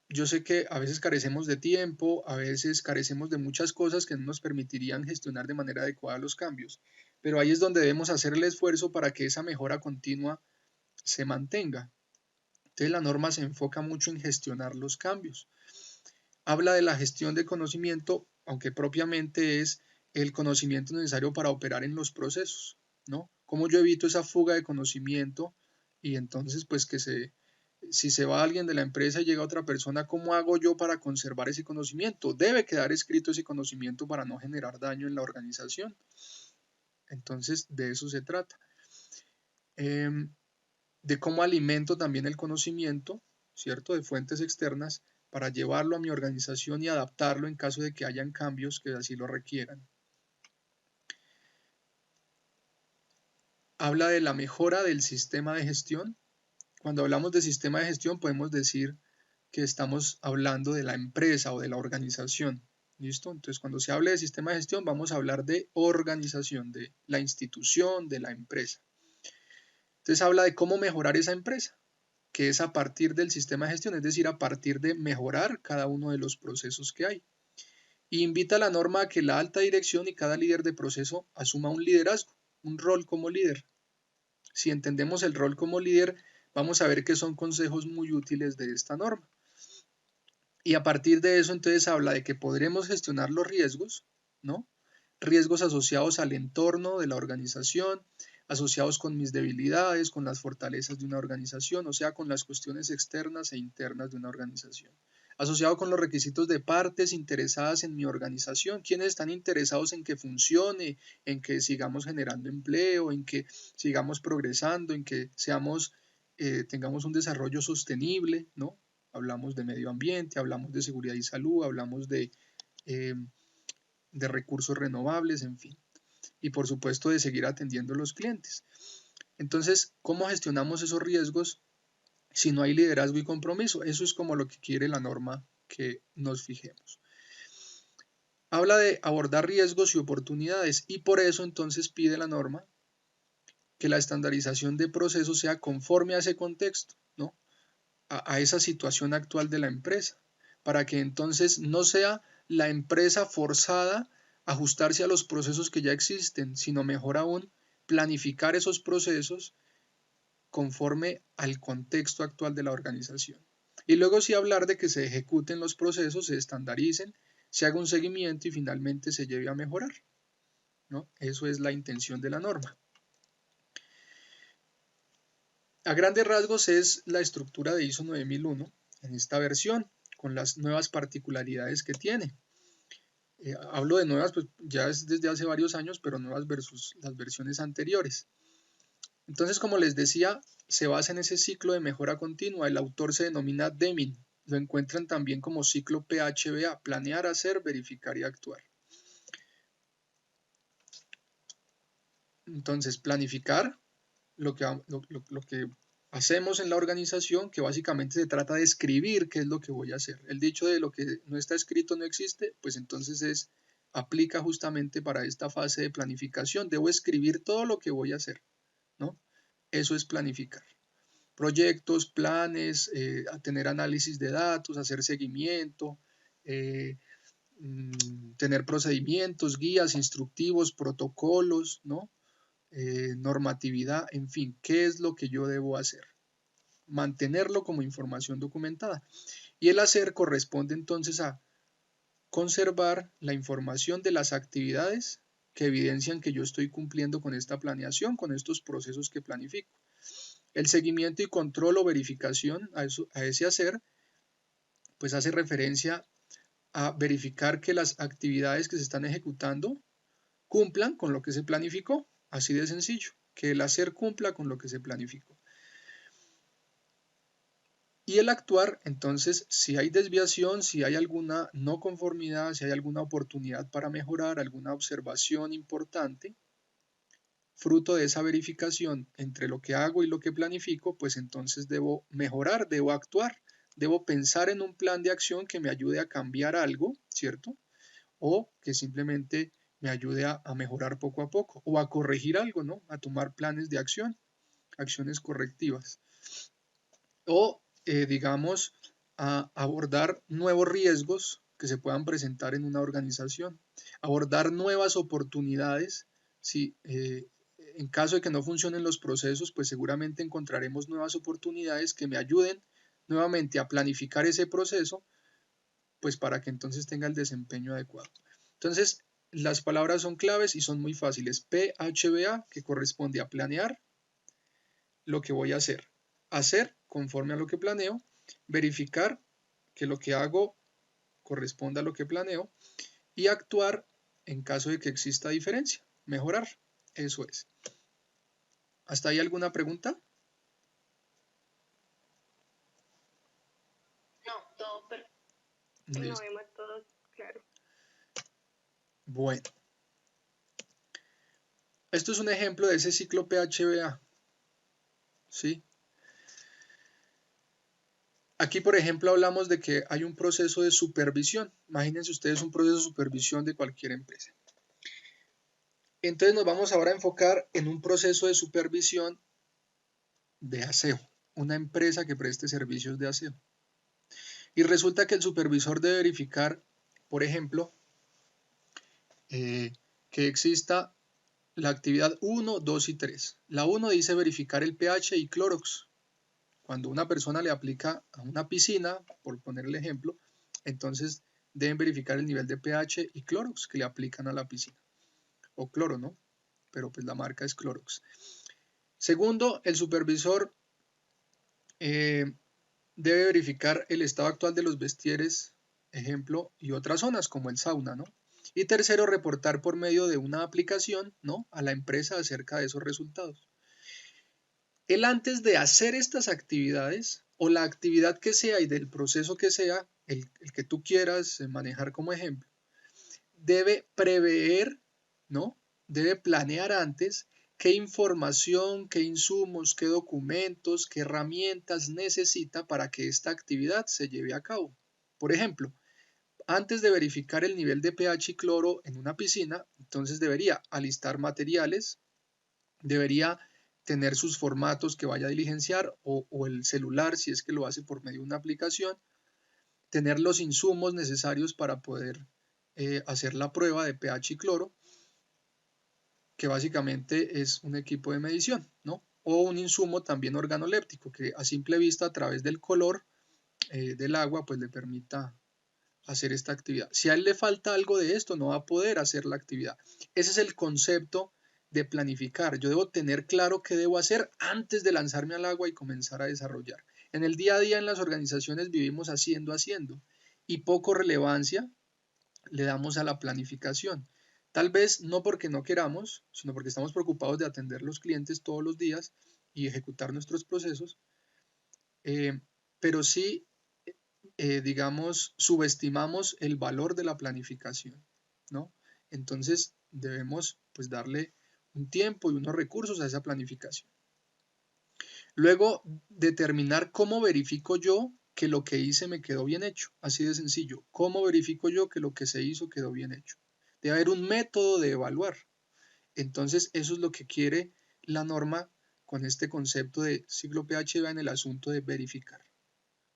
Yo sé que a veces carecemos de tiempo, a veces carecemos de muchas cosas que no nos permitirían gestionar de manera adecuada los cambios, pero ahí es donde debemos hacer el esfuerzo para que esa mejora continua se mantenga. Entonces la norma se enfoca mucho en gestionar los cambios. Habla de la gestión de conocimiento, aunque propiamente es el conocimiento necesario para operar en los procesos, ¿no? ¿Cómo yo evito esa fuga de conocimiento? Y entonces, pues si se va alguien de la empresa y llega otra persona, ¿cómo hago yo para conservar ese conocimiento? Debe quedar escrito ese conocimiento para no generar daño en la organización. Entonces, de eso se trata. De cómo alimento también el conocimiento, ¿cierto?, de fuentes externas para llevarlo a mi organización y adaptarlo en caso de que hayan cambios que así lo requieran. Habla de la mejora del sistema de gestión. Cuando hablamos de sistema de gestión podemos decir que estamos hablando de la empresa o de la organización. ¿Listo? Entonces, cuando se hable de sistema de gestión, vamos a hablar de organización, de la institución, de la empresa. Entonces, habla de cómo mejorar esa empresa. que es a partir del sistema de gestión, es decir, a partir de mejorar cada uno de los procesos que hay. Y invita a la norma a que la alta dirección y cada líder de proceso asuma un liderazgo, un rol como líder. Si entendemos el rol como líder, vamos a ver que son consejos muy útiles de esta norma. Y a partir de eso, entonces habla de que podremos gestionar los riesgos, ¿no? Riesgos asociados al entorno de la organización, asociados con mis debilidades, con las fortalezas de una organización, o sea, con las cuestiones externas e internas de una organización. Asociado con los requisitos de partes interesadas en mi organización, quienes están interesados en que funcione, en que sigamos generando empleo, en que sigamos progresando, en que tengamos un desarrollo sostenible, ¿no? Hablamos de medio ambiente, hablamos de seguridad y salud, hablamos de recursos renovables, en fin. Y por supuesto de seguir atendiendo a los clientes. Entonces, ¿cómo gestionamos esos riesgos si no hay liderazgo y compromiso? Eso es como lo que quiere la norma que nos fijemos. Habla de abordar riesgos y oportunidades y por eso entonces pide la norma que la estandarización de procesos sea conforme a ese contexto, ¿no? A esa situación actual de la empresa, para que entonces no sea la empresa forzada a ajustarse a los procesos que ya existen, sino mejor aún planificar esos procesos conforme al contexto actual de la organización. Y luego sí hablar de que se ejecuten los procesos, se estandaricen, se haga un seguimiento y finalmente se lleve a mejorar, ¿no? Eso es la intención de la norma. A grandes rasgos es la estructura de ISO 9001 en esta versión, con las nuevas particularidades que tiene. Hablo de nuevas, pues ya es desde hace varios años, pero nuevas versus las versiones anteriores. Entonces, como les decía, se basa en ese ciclo de mejora continua. El autor se denomina Deming. Lo encuentran también como ciclo PHBA, planear, hacer, verificar y actuar. Entonces, planificar lo que hacemos en la organización, que básicamente se trata de escribir qué es lo que voy a hacer. El dicho de lo que no está escrito no existe, pues entonces aplica justamente para esta fase de planificación. Debo escribir todo lo que voy a hacer, ¿no? Eso es planificar. Proyectos, planes, tener análisis de datos, hacer seguimiento, tener procedimientos, guías, instructivos, protocolos, ¿no? Normatividad, en fin, ¿qué es lo que yo debo hacer? Mantenerlo como información documentada. Y el hacer corresponde entonces a conservar la información de las actividades que evidencian que yo estoy cumpliendo con esta planeación, con estos procesos que planifico. El seguimiento y control o verificación a ese hacer, pues hace referencia a verificar que las actividades que se están ejecutando cumplan con lo que se planificó, así de sencillo, que el hacer cumpla con lo que se planificó. Y el actuar, entonces, si hay desviación, si hay alguna no conformidad, si hay alguna oportunidad para mejorar, alguna observación importante, fruto de esa verificación entre lo que hago y lo que planifico, pues entonces debo mejorar, debo actuar, debo pensar en un plan de acción que me ayude a cambiar algo, ¿cierto? O que simplemente me ayude a mejorar poco a poco, o a corregir algo, ¿no? A tomar planes de acción, acciones correctivas. O, digamos, a abordar nuevos riesgos que se puedan presentar en una organización, abordar nuevas oportunidades. Si, en caso de que no funcionen los procesos, pues seguramente encontraremos nuevas oportunidades que me ayuden nuevamente a planificar ese proceso, pues para que entonces tenga el desempeño adecuado. Entonces, las palabras son claves y son muy fáciles. PHBA, que corresponde a planear lo que voy a hacer. Hacer conforme a lo que planeo. Verificar que lo que hago corresponda a lo que planeo. Y actuar en caso de que exista diferencia. Mejorar. Eso es. ¿Hasta ahí alguna pregunta? No, todo perfecto. No, Emma, todo claro. Bueno. Esto es un ejemplo de ese ciclo PHBA. ¿Sí? Aquí, por ejemplo, hablamos de que hay un proceso de supervisión. Imagínense ustedes un proceso de supervisión de cualquier empresa. Entonces nos vamos ahora a enfocar en un proceso de supervisión de aseo. una empresa que preste servicios de aseo. Y resulta que el supervisor debe verificar, por ejemplo, que exista la actividad 1, 2 y 3. La 1 dice verificar el pH y Clorox. Cuando una persona le aplica a una piscina, por poner el ejemplo, entonces deben verificar el nivel de pH y Clorox que le aplican a la piscina. O cloro, ¿no? Pero pues la marca es Clorox. Segundo, el supervisor debe verificar el estado actual de los vestieres, ejemplo, y otras zonas como el sauna, ¿no? Y tercero, reportar por medio de una aplicación, ¿no?, a la empresa acerca de esos resultados. Él, antes de hacer estas actividades, o la actividad que sea y del proceso que sea, el que tú quieras manejar como ejemplo, debe prever, ¿no? Debe planear antes qué información, qué insumos, qué documentos, qué herramientas necesita para que esta actividad se lleve a cabo. Por ejemplo, antes de verificar el nivel de pH y cloro en una piscina, entonces debería alistar materiales, debería tener sus formatos que vaya a diligenciar o el celular si es que lo hace por medio de una aplicación, tener los insumos necesarios para poder hacer la prueba de pH y cloro, que básicamente es un equipo de medición, ¿no? O un insumo también organoléptico, que a simple vista, a través del color del agua, pues le permita hacer esta actividad. Si a él le falta algo de esto, no va a poder hacer la actividad. Ese es el concepto de planificar. Yo debo tener claro qué debo hacer antes de lanzarme al agua y comenzar a desarrollar. En el día a día en las organizaciones vivimos haciendo, y poco relevancia le damos a la planificación. Tal vez no porque no queramos, sino porque estamos preocupados de atender los clientes todos los días y ejecutar nuestros procesos, pero sí, digamos, subestimamos el valor de la planificación, ¿no? Entonces debemos pues darle un tiempo y unos recursos a esa planificación. Luego, determinar cómo verifico yo que lo que hice me quedó bien hecho. Así de sencillo. ¿Cómo verifico yo que lo que se hizo quedó bien hecho? Debe haber un método de evaluar. Entonces, eso es lo que quiere la norma con este concepto de ciclo pH en el asunto de verificar.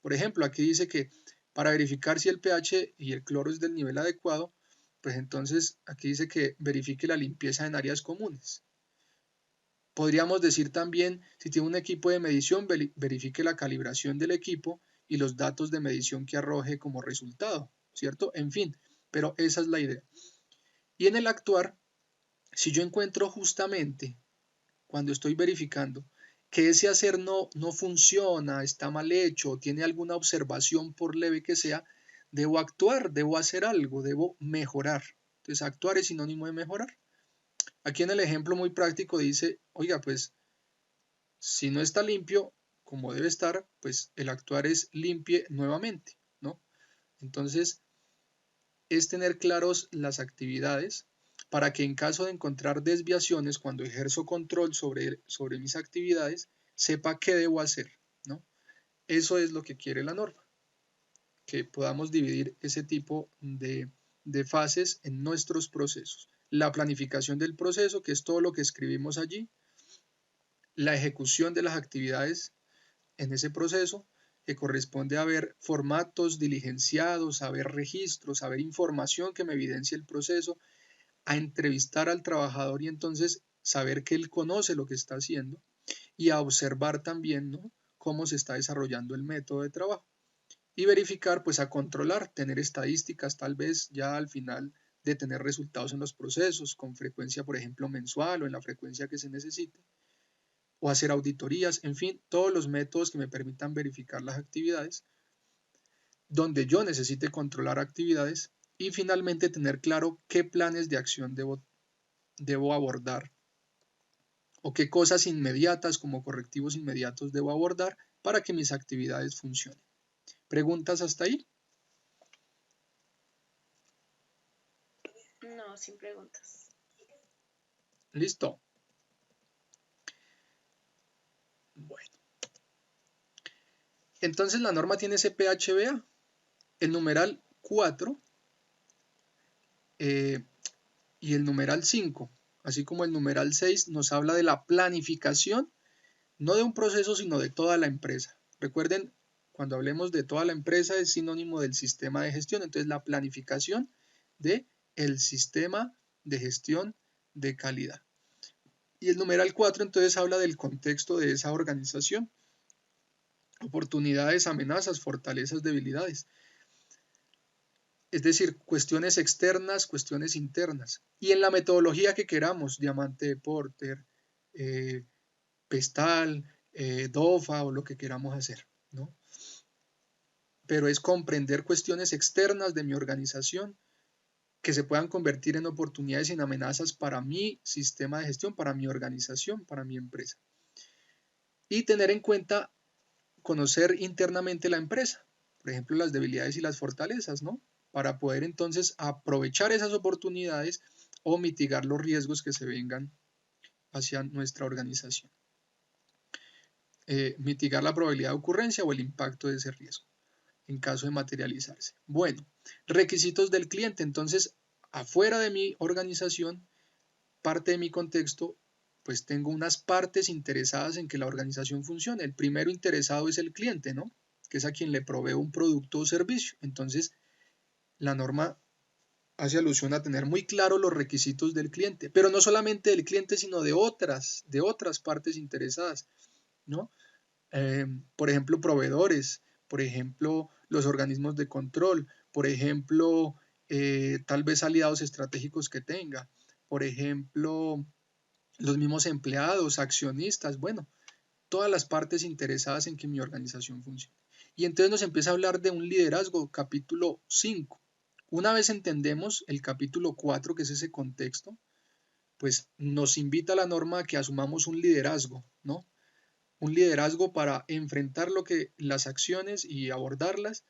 Por ejemplo, aquí dice que para verificar si el pH y el cloro es del nivel adecuado, pues entonces aquí dice que verifique la limpieza en áreas comunes. Podríamos decir también, si tiene un equipo de medición, verifique la calibración del equipo y los datos de medición que arroje como resultado, ¿cierto? En fin, pero esa es la idea. Y en el actuar, si yo encuentro justamente, cuando estoy verificando, que ese hacer no funciona, está mal hecho, tiene alguna observación por leve que sea, debo actuar, debo hacer algo, debo mejorar. Entonces, actuar es sinónimo de mejorar. Aquí en el ejemplo muy práctico dice, oiga, pues si no está limpio como debe estar, pues el actuar es limpie nuevamente, ¿no? Entonces, es tener claros las actividades para que en caso de encontrar desviaciones, cuando ejerzo control sobre mis actividades, sepa qué debo hacer, ¿no? Eso es lo que quiere la norma, que podamos dividir ese tipo de fases en nuestros procesos. La planificación del proceso, que es todo lo que escribimos allí, la ejecución de las actividades en ese proceso, que corresponde a ver formatos diligenciados, a ver registros, a ver información que me evidencie el proceso, a entrevistar al trabajador y entonces saber que él conoce lo que está haciendo y a observar también, ¿no?, cómo se está desarrollando el método de trabajo y verificar, pues a controlar, tener estadísticas tal vez ya al final de tener resultados en los procesos con frecuencia, por ejemplo, mensual o en la frecuencia que se necesite, o hacer auditorías, en fin, todos los métodos que me permitan verificar las actividades, donde yo necesite controlar actividades y finalmente tener claro qué planes de acción debo abordar o qué cosas inmediatas como correctivos inmediatos debo abordar para que mis actividades funcionen. ¿Preguntas hasta ahí? No, sin preguntas. Listo. Bueno. Entonces la norma tiene ese PHBA. El numeral 4 y el numeral 5, así como el numeral 6, nos habla de la planificación no de un proceso, sino de toda la empresa. Recuerden, cuando hablemos de toda la empresa es sinónimo del sistema de gestión, entonces la planificación de el sistema de gestión de calidad. Y el numeral 4 entonces habla del contexto de esa organización, oportunidades, amenazas, fortalezas, debilidades. Es decir, cuestiones externas, cuestiones internas. Y en la metodología que queramos, Diamante de Porter, Pestal, DOFA o lo que queramos hacer, ¿no? Pero es comprender cuestiones externas de mi organización que se puedan convertir en oportunidades y en amenazas para mi sistema de gestión, para mi organización, para mi empresa. Y tener en cuenta, conocer internamente la empresa, por ejemplo, las debilidades y las fortalezas, ¿no? Para poder entonces aprovechar esas oportunidades o mitigar los riesgos que se vengan hacia nuestra organización. Mitigar la probabilidad de ocurrencia o el impacto de ese riesgo en caso de materializarse. Bueno, requisitos del cliente. Entonces, afuera de mi organización, parte de mi contexto, pues tengo unas partes interesadas en que la organización funcione. El primero interesado es el cliente, ¿no? Que es a quien le proveo un producto o servicio. Entonces, la norma hace alusión a tener muy claro los requisitos del cliente, pero no solamente del cliente, sino de otras partes interesadas, ¿no? Por ejemplo, proveedores, por ejemplo, los organismos de control, por ejemplo, tal vez aliados estratégicos que tenga, por ejemplo, los mismos empleados, accionistas, bueno, todas las partes interesadas en que mi organización funcione. Y entonces nos empieza a hablar de un liderazgo, capítulo 5. Una vez entendemos el capítulo 4, que es ese contexto, pues nos invita a la norma a que asumamos un liderazgo, ¿no? Un liderazgo para enfrentar las acciones y abordarlas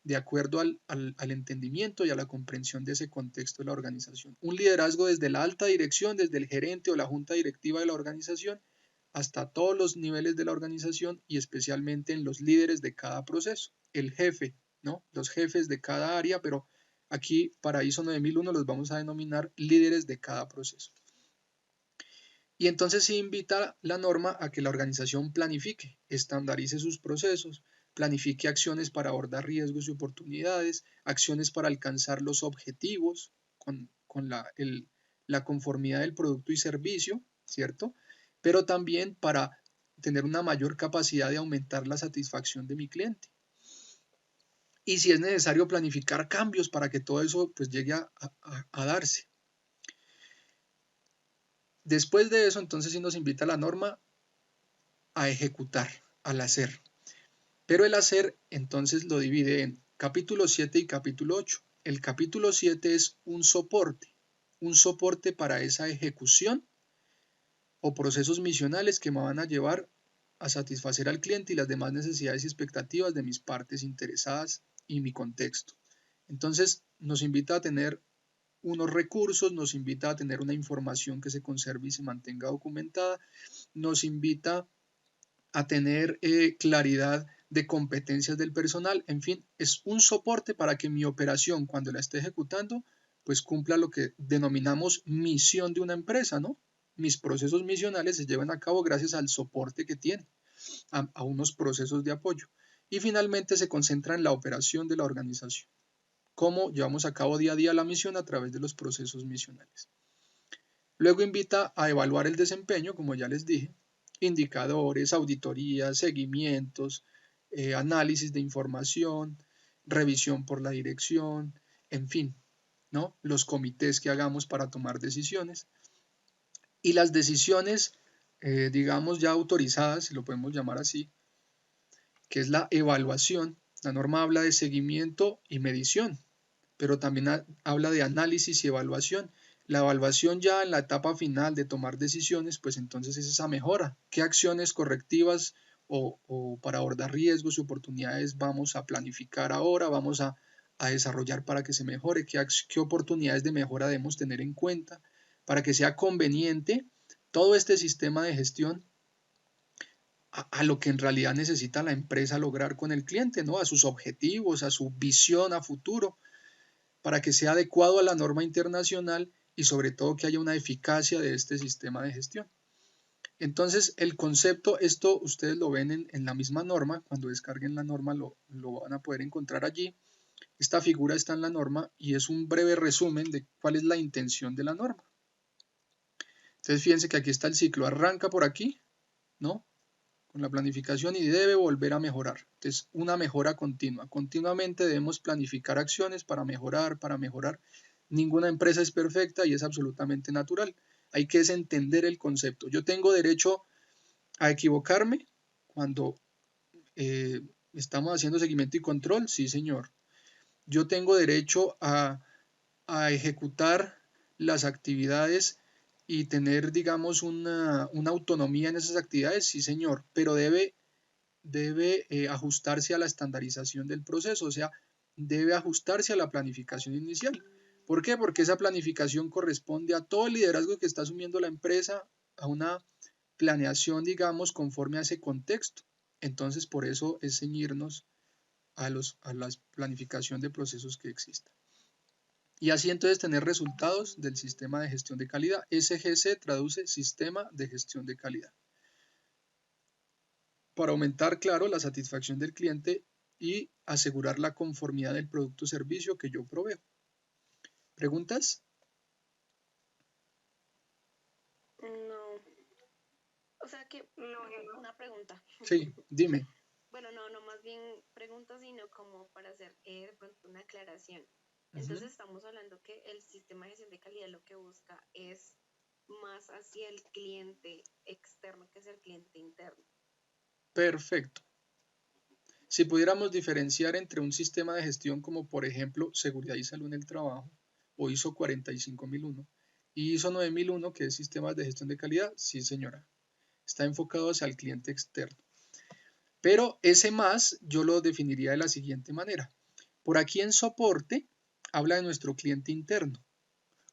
de acuerdo al entendimiento y a la comprensión de ese contexto de la organización. Un liderazgo desde la alta dirección, desde el gerente o la junta directiva de la organización, hasta todos los niveles de la organización y especialmente en los líderes de cada proceso. El jefe, ¿no? Los jefes de cada área, pero aquí para ISO 9001 los vamos a denominar líderes de cada proceso. Y entonces se invita la norma a que la organización planifique, estandarice sus procesos, planifique acciones para abordar riesgos y oportunidades, acciones para alcanzar los objetivos con la conformidad del producto y servicio, ¿cierto? Pero también para tener una mayor capacidad de aumentar la satisfacción de mi cliente. Y si es necesario planificar cambios para que todo eso pues llegue a darse. Después de eso, entonces sí nos invita la norma a ejecutar, al hacer. Pero el hacer entonces lo divide en capítulo 7 y capítulo 8. El capítulo 7 es un soporte para esa ejecución o procesos misionales que me van a llevar a satisfacer al cliente y las demás necesidades y expectativas de mis partes interesadas y mi contexto. Entonces nos invita a tener unos recursos, nos invita a tener una información que se conserve y se mantenga documentada, nos invita a tener claridad de competencias del personal, en fin, es un soporte para que mi operación cuando la esté ejecutando pues cumpla lo que denominamos misión de una empresa, ¿no? Mis procesos misionales se llevan a cabo gracias al soporte que tiene, a unos procesos de apoyo. Y finalmente se concentra en la operación de la organización, cómo llevamos a cabo día a día la misión a través de los procesos misionales. Luego invita a evaluar el desempeño, como ya les dije, indicadores, auditorías, seguimientos, análisis de información, revisión por la dirección, en fin, ¿no? Los comités que hagamos para tomar decisiones. Y las decisiones, digamos ya autorizadas, si lo podemos llamar así, que es la evaluación. La norma habla de seguimiento y medición, pero también habla de análisis y evaluación. La evaluación ya en la etapa final de tomar decisiones, pues entonces es esa mejora. ¿Qué acciones correctivas o para abordar riesgos y oportunidades vamos a planificar ahora, vamos a desarrollar para que se mejore? ¿Qué oportunidades de mejora debemos tener en cuenta para que sea conveniente todo este sistema de gestión a lo que en realidad necesita la empresa lograr con el cliente, ¿no? A sus objetivos, a su visión a futuro, para que sea adecuado a la norma internacional y sobre todo que haya una eficacia de este sistema de gestión. Entonces, el concepto, esto ustedes lo ven en la misma norma, cuando descarguen la norma lo van a poder encontrar allí. Esta figura está en la norma y es un breve resumen de cuál es la intención de la norma. Entonces, fíjense que aquí está el ciclo, arranca por aquí, ¿no? Con la planificación y debe volver a mejorar. Entonces, una mejora continua. Continuamente debemos planificar acciones para mejorar, para mejorar. Ninguna empresa es perfecta y es absolutamente natural. Hay que entender el concepto. Yo tengo derecho a equivocarme cuando estamos haciendo seguimiento y control, sí señor. Yo tengo derecho a ejecutar las actividades y tener, digamos, una autonomía en esas actividades, sí señor, pero debe ajustarse a la estandarización del proceso, o sea, debe ajustarse a la planificación inicial. ¿Por qué? Porque esa planificación corresponde a todo el liderazgo que está asumiendo la empresa, a una planeación, digamos, conforme a ese contexto. Entonces, por eso es ceñirnos a la planificación de procesos que existan. Y así entonces tener resultados del sistema de gestión de calidad. SGC traduce Sistema de Gestión de Calidad. Para aumentar, claro, la satisfacción del cliente y asegurar la conformidad del producto o servicio que yo proveo. ¿Preguntas? No, o sea que una pregunta. Sí, dime. Bueno, no más bien preguntas, sino como para hacer de pronto una aclaración. Entonces estamos hablando que el sistema de gestión de calidad lo que busca es más hacia el cliente externo que es el cliente interno. Perfecto. Si pudiéramos diferenciar entre un sistema de gestión como por ejemplo Seguridad y Salud en el Trabajo o ISO 45001 y ISO 9001 que es Sistemas de Gestión de Calidad, sí señora, está enfocado hacia el cliente externo. Pero ese más yo lo definiría de la siguiente manera. Por aquí en soporte habla de nuestro cliente interno,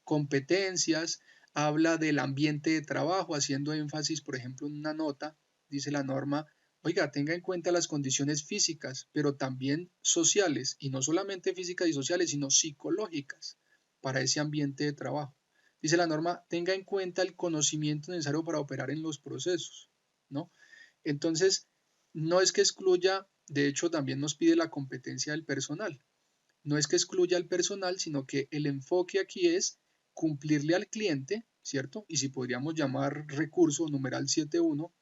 competencias, habla del ambiente de trabajo, haciendo énfasis, por ejemplo, en una nota, dice la norma, oiga, tenga en cuenta las condiciones físicas, pero también sociales, y no solamente físicas y sociales, sino psicológicas para ese ambiente de trabajo. Dice la norma, tenga en cuenta el conocimiento necesario para operar en los procesos, ¿no? Entonces, no es que excluya, de hecho, también nos pide la competencia del personal. No es que excluya al personal, sino que el enfoque aquí es cumplirle al cliente, ¿cierto? Y si podríamos llamar recurso numeral 71,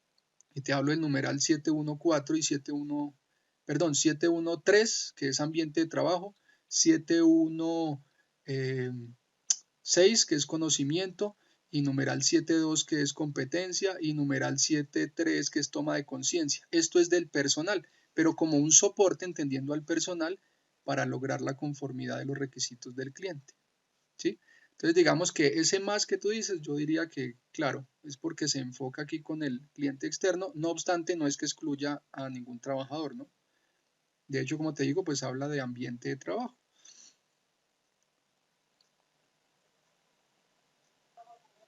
y te hablo del numeral 714 y 713, que es ambiente de trabajo, 716, que es conocimiento, y numeral 72, que es competencia, y numeral 73, que es toma de conciencia. Esto es del personal, pero como un soporte entendiendo al personal para lograr la conformidad de los requisitos del cliente, ¿sí? Entonces digamos que ese más que tú dices, yo diría que, claro, es porque se enfoca aquí con el cliente externo, no obstante, no es que excluya a ningún trabajador, ¿no? De hecho, como te digo, pues habla de ambiente de trabajo.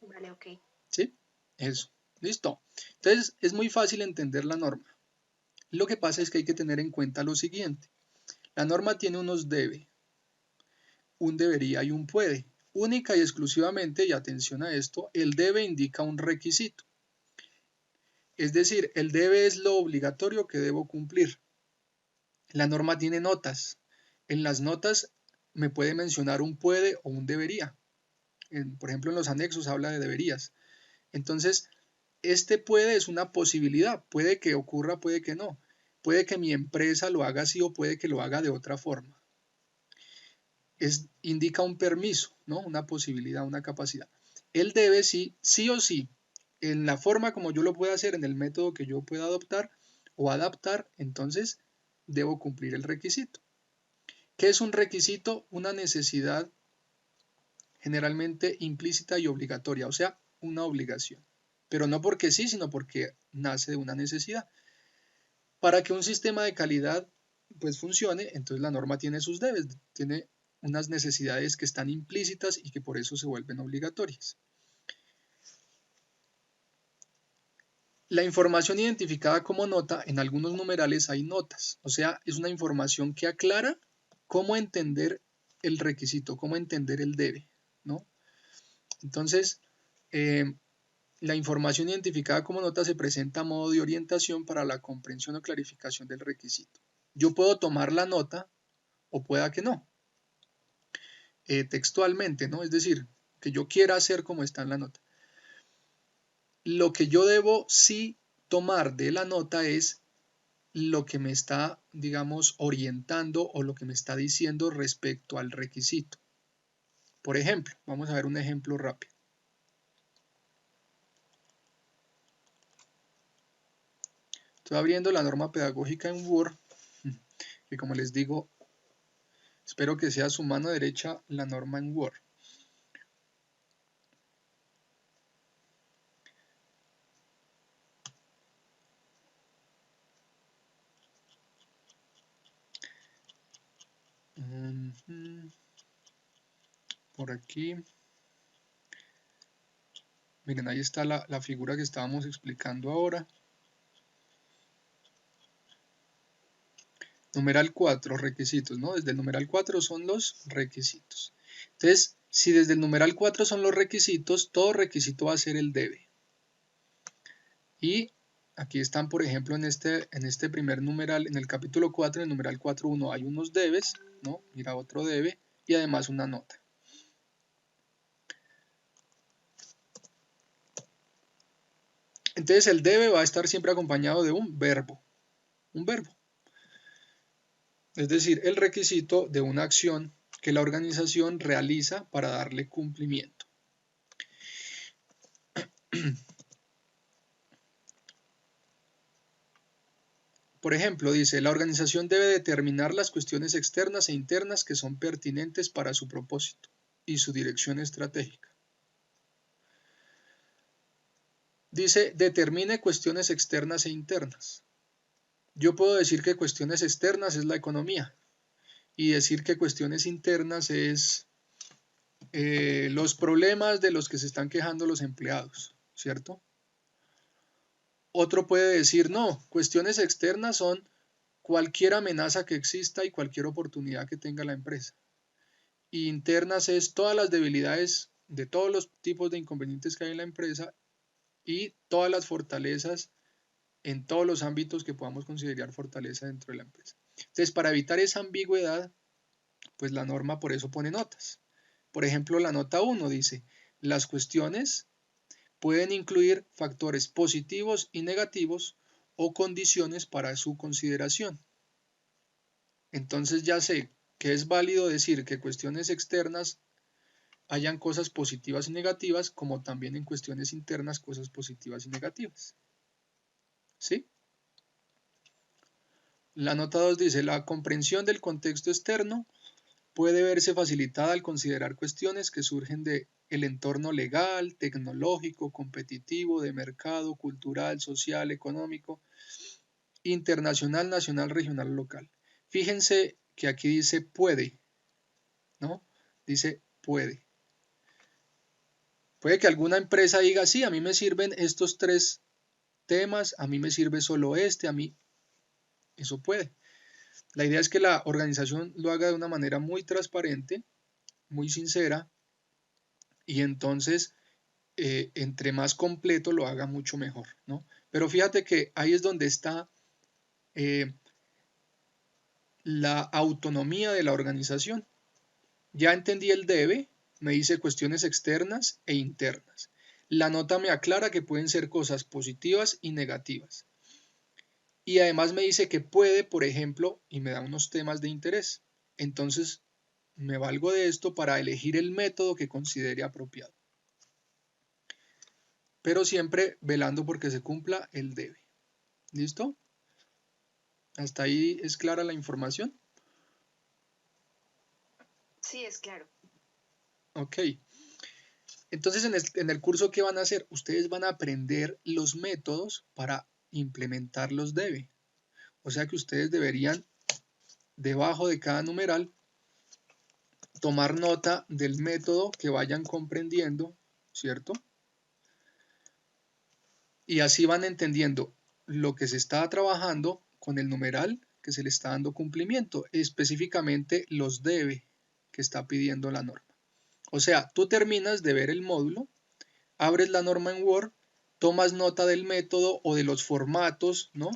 Vale, ok. ¿Sí? Eso. Listo. Entonces, es muy fácil entender la norma. Lo que pasa es que hay que tener en cuenta lo siguiente. La norma tiene unos debe, un debería y un puede. Única y exclusivamente, y atención a esto, el debe indica un requisito. Es decir, el debe es lo obligatorio que debo cumplir. La norma tiene notas. En las notas me puede mencionar un puede o un debería. Por ejemplo, en los anexos habla de deberías. Entonces, este puede es una posibilidad. Puede que ocurra, puede que no. Puede que mi empresa lo haga así o puede que lo haga de otra forma. Indica un permiso, ¿no? Una posibilidad, una capacidad. El debe sí, sí o sí, en la forma como yo lo pueda hacer, en el método que yo pueda adoptar o adaptar, entonces debo cumplir el requisito. ¿Qué es un requisito? Una necesidad generalmente implícita y obligatoria, o sea, una obligación. Pero no porque sí, sino porque nace de una necesidad. Para que un sistema de calidad pues funcione, entonces la norma tiene sus debes, tiene unas necesidades que están implícitas y que por eso se vuelven obligatorias. La información identificada como nota, en algunos numerales hay notas, o sea, es una información que aclara cómo entender el requisito, cómo entender el debe, ¿no? Entonces, La información identificada como nota se presenta a modo de orientación para la comprensión o clarificación del requisito. Yo puedo tomar la nota o pueda que no, textualmente, ¿no? Es decir, que yo quiera hacer como está en la nota. Lo que yo debo sí tomar de la nota es lo que me está, digamos, orientando o lo que me está diciendo respecto al requisito. Por ejemplo, vamos a ver un ejemplo rápido. Estoy abriendo la norma pedagógica en Word, que como les digo, espero que sea su mano derecha la norma en Word. Por aquí. Miren, ahí está la figura que estábamos explicando ahora. Numeral 4, requisitos, ¿no? Desde el numeral 4 son los requisitos. Entonces, si desde el numeral 4 son los requisitos, todo requisito va a ser el debe. Y aquí están, por ejemplo, en este primer numeral, en el capítulo 4, en el numeral 4.1 hay unos debes, ¿no? Mira, otro debe y además una nota. Entonces el debe va a estar siempre acompañado de un verbo. Es decir, el requisito de una acción que la organización realiza para darle cumplimiento. Por ejemplo, dice, la organización debe determinar las cuestiones externas e internas que son pertinentes para su propósito y su dirección estratégica. Dice, determine cuestiones externas e internas. Yo puedo decir que cuestiones externas es la economía y decir que cuestiones internas es los problemas de los que se están quejando los empleados, ¿cierto? Otro puede decir, no, cuestiones externas son cualquier amenaza que exista y cualquier oportunidad que tenga la empresa. Y internas es todas las debilidades de todos los tipos de inconvenientes que hay en la empresa y todas las fortalezas en todos los ámbitos que podamos considerar fortaleza dentro de la empresa. Entonces, para evitar esa ambigüedad, pues la norma por eso pone notas. Por ejemplo, la nota 1 dice, las cuestiones pueden incluir factores positivos y negativos o condiciones para su consideración. Entonces ya sé que es válido decir que cuestiones externas hayan cosas positivas y negativas, como también en cuestiones internas cosas positivas y negativas. ¿Sí? La nota 2 dice, la comprensión del contexto externo puede verse facilitada al considerar cuestiones que surgen del entorno legal, tecnológico, competitivo, de mercado, cultural, social, económico, internacional, nacional, regional, local. Fíjense que aquí dice puede, ¿no? Dice puede. Puede que alguna empresa diga, sí, a mí me sirven estos 3 temas, a mí me sirve solo este, a mí, eso puede. La idea es que la organización lo haga de una manera muy transparente, muy sincera, y entonces entre más completo lo haga mucho mejor, ¿no? Pero fíjate que ahí es donde está la autonomía de la organización. Ya entendí el debe, me dice cuestiones externas e internas. La nota me aclara que pueden ser cosas positivas y negativas. Y además me dice que puede, por ejemplo, y me da unos temas de interés. Entonces, me valgo de esto para elegir el método que considere apropiado. Pero siempre velando porque se cumpla el debe. ¿Listo? ¿Hasta ahí es clara la información? Sí, es claro. Ok. Entonces, en el curso, ¿qué van a hacer? Ustedes van a aprender los métodos para implementar los debe. O sea que ustedes deberían, debajo de cada numeral, tomar nota del método que vayan comprendiendo, ¿cierto? Y así van entendiendo lo que se está trabajando con el numeral que se le está dando cumplimiento, específicamente los debe que está pidiendo la norma. O sea, tú terminas de ver el módulo, abres la norma en Word tomas nota del método o de los formatos, ¿no?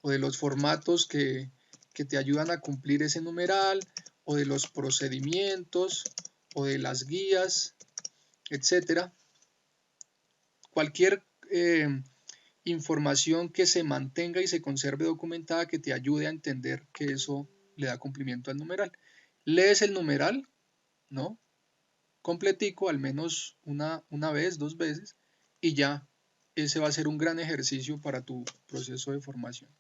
O de los formatos que te ayudan a cumplir ese numeral, o de los procedimientos, o de las guías, etcétera. Cualquier información que se mantenga y se conserve documentada que te ayude a entender que eso le da cumplimiento al numeral. Lees el numeral, ¿no? Completico, al menos una vez, 2 veces, y ya ese va a ser un gran ejercicio para tu proceso de formación.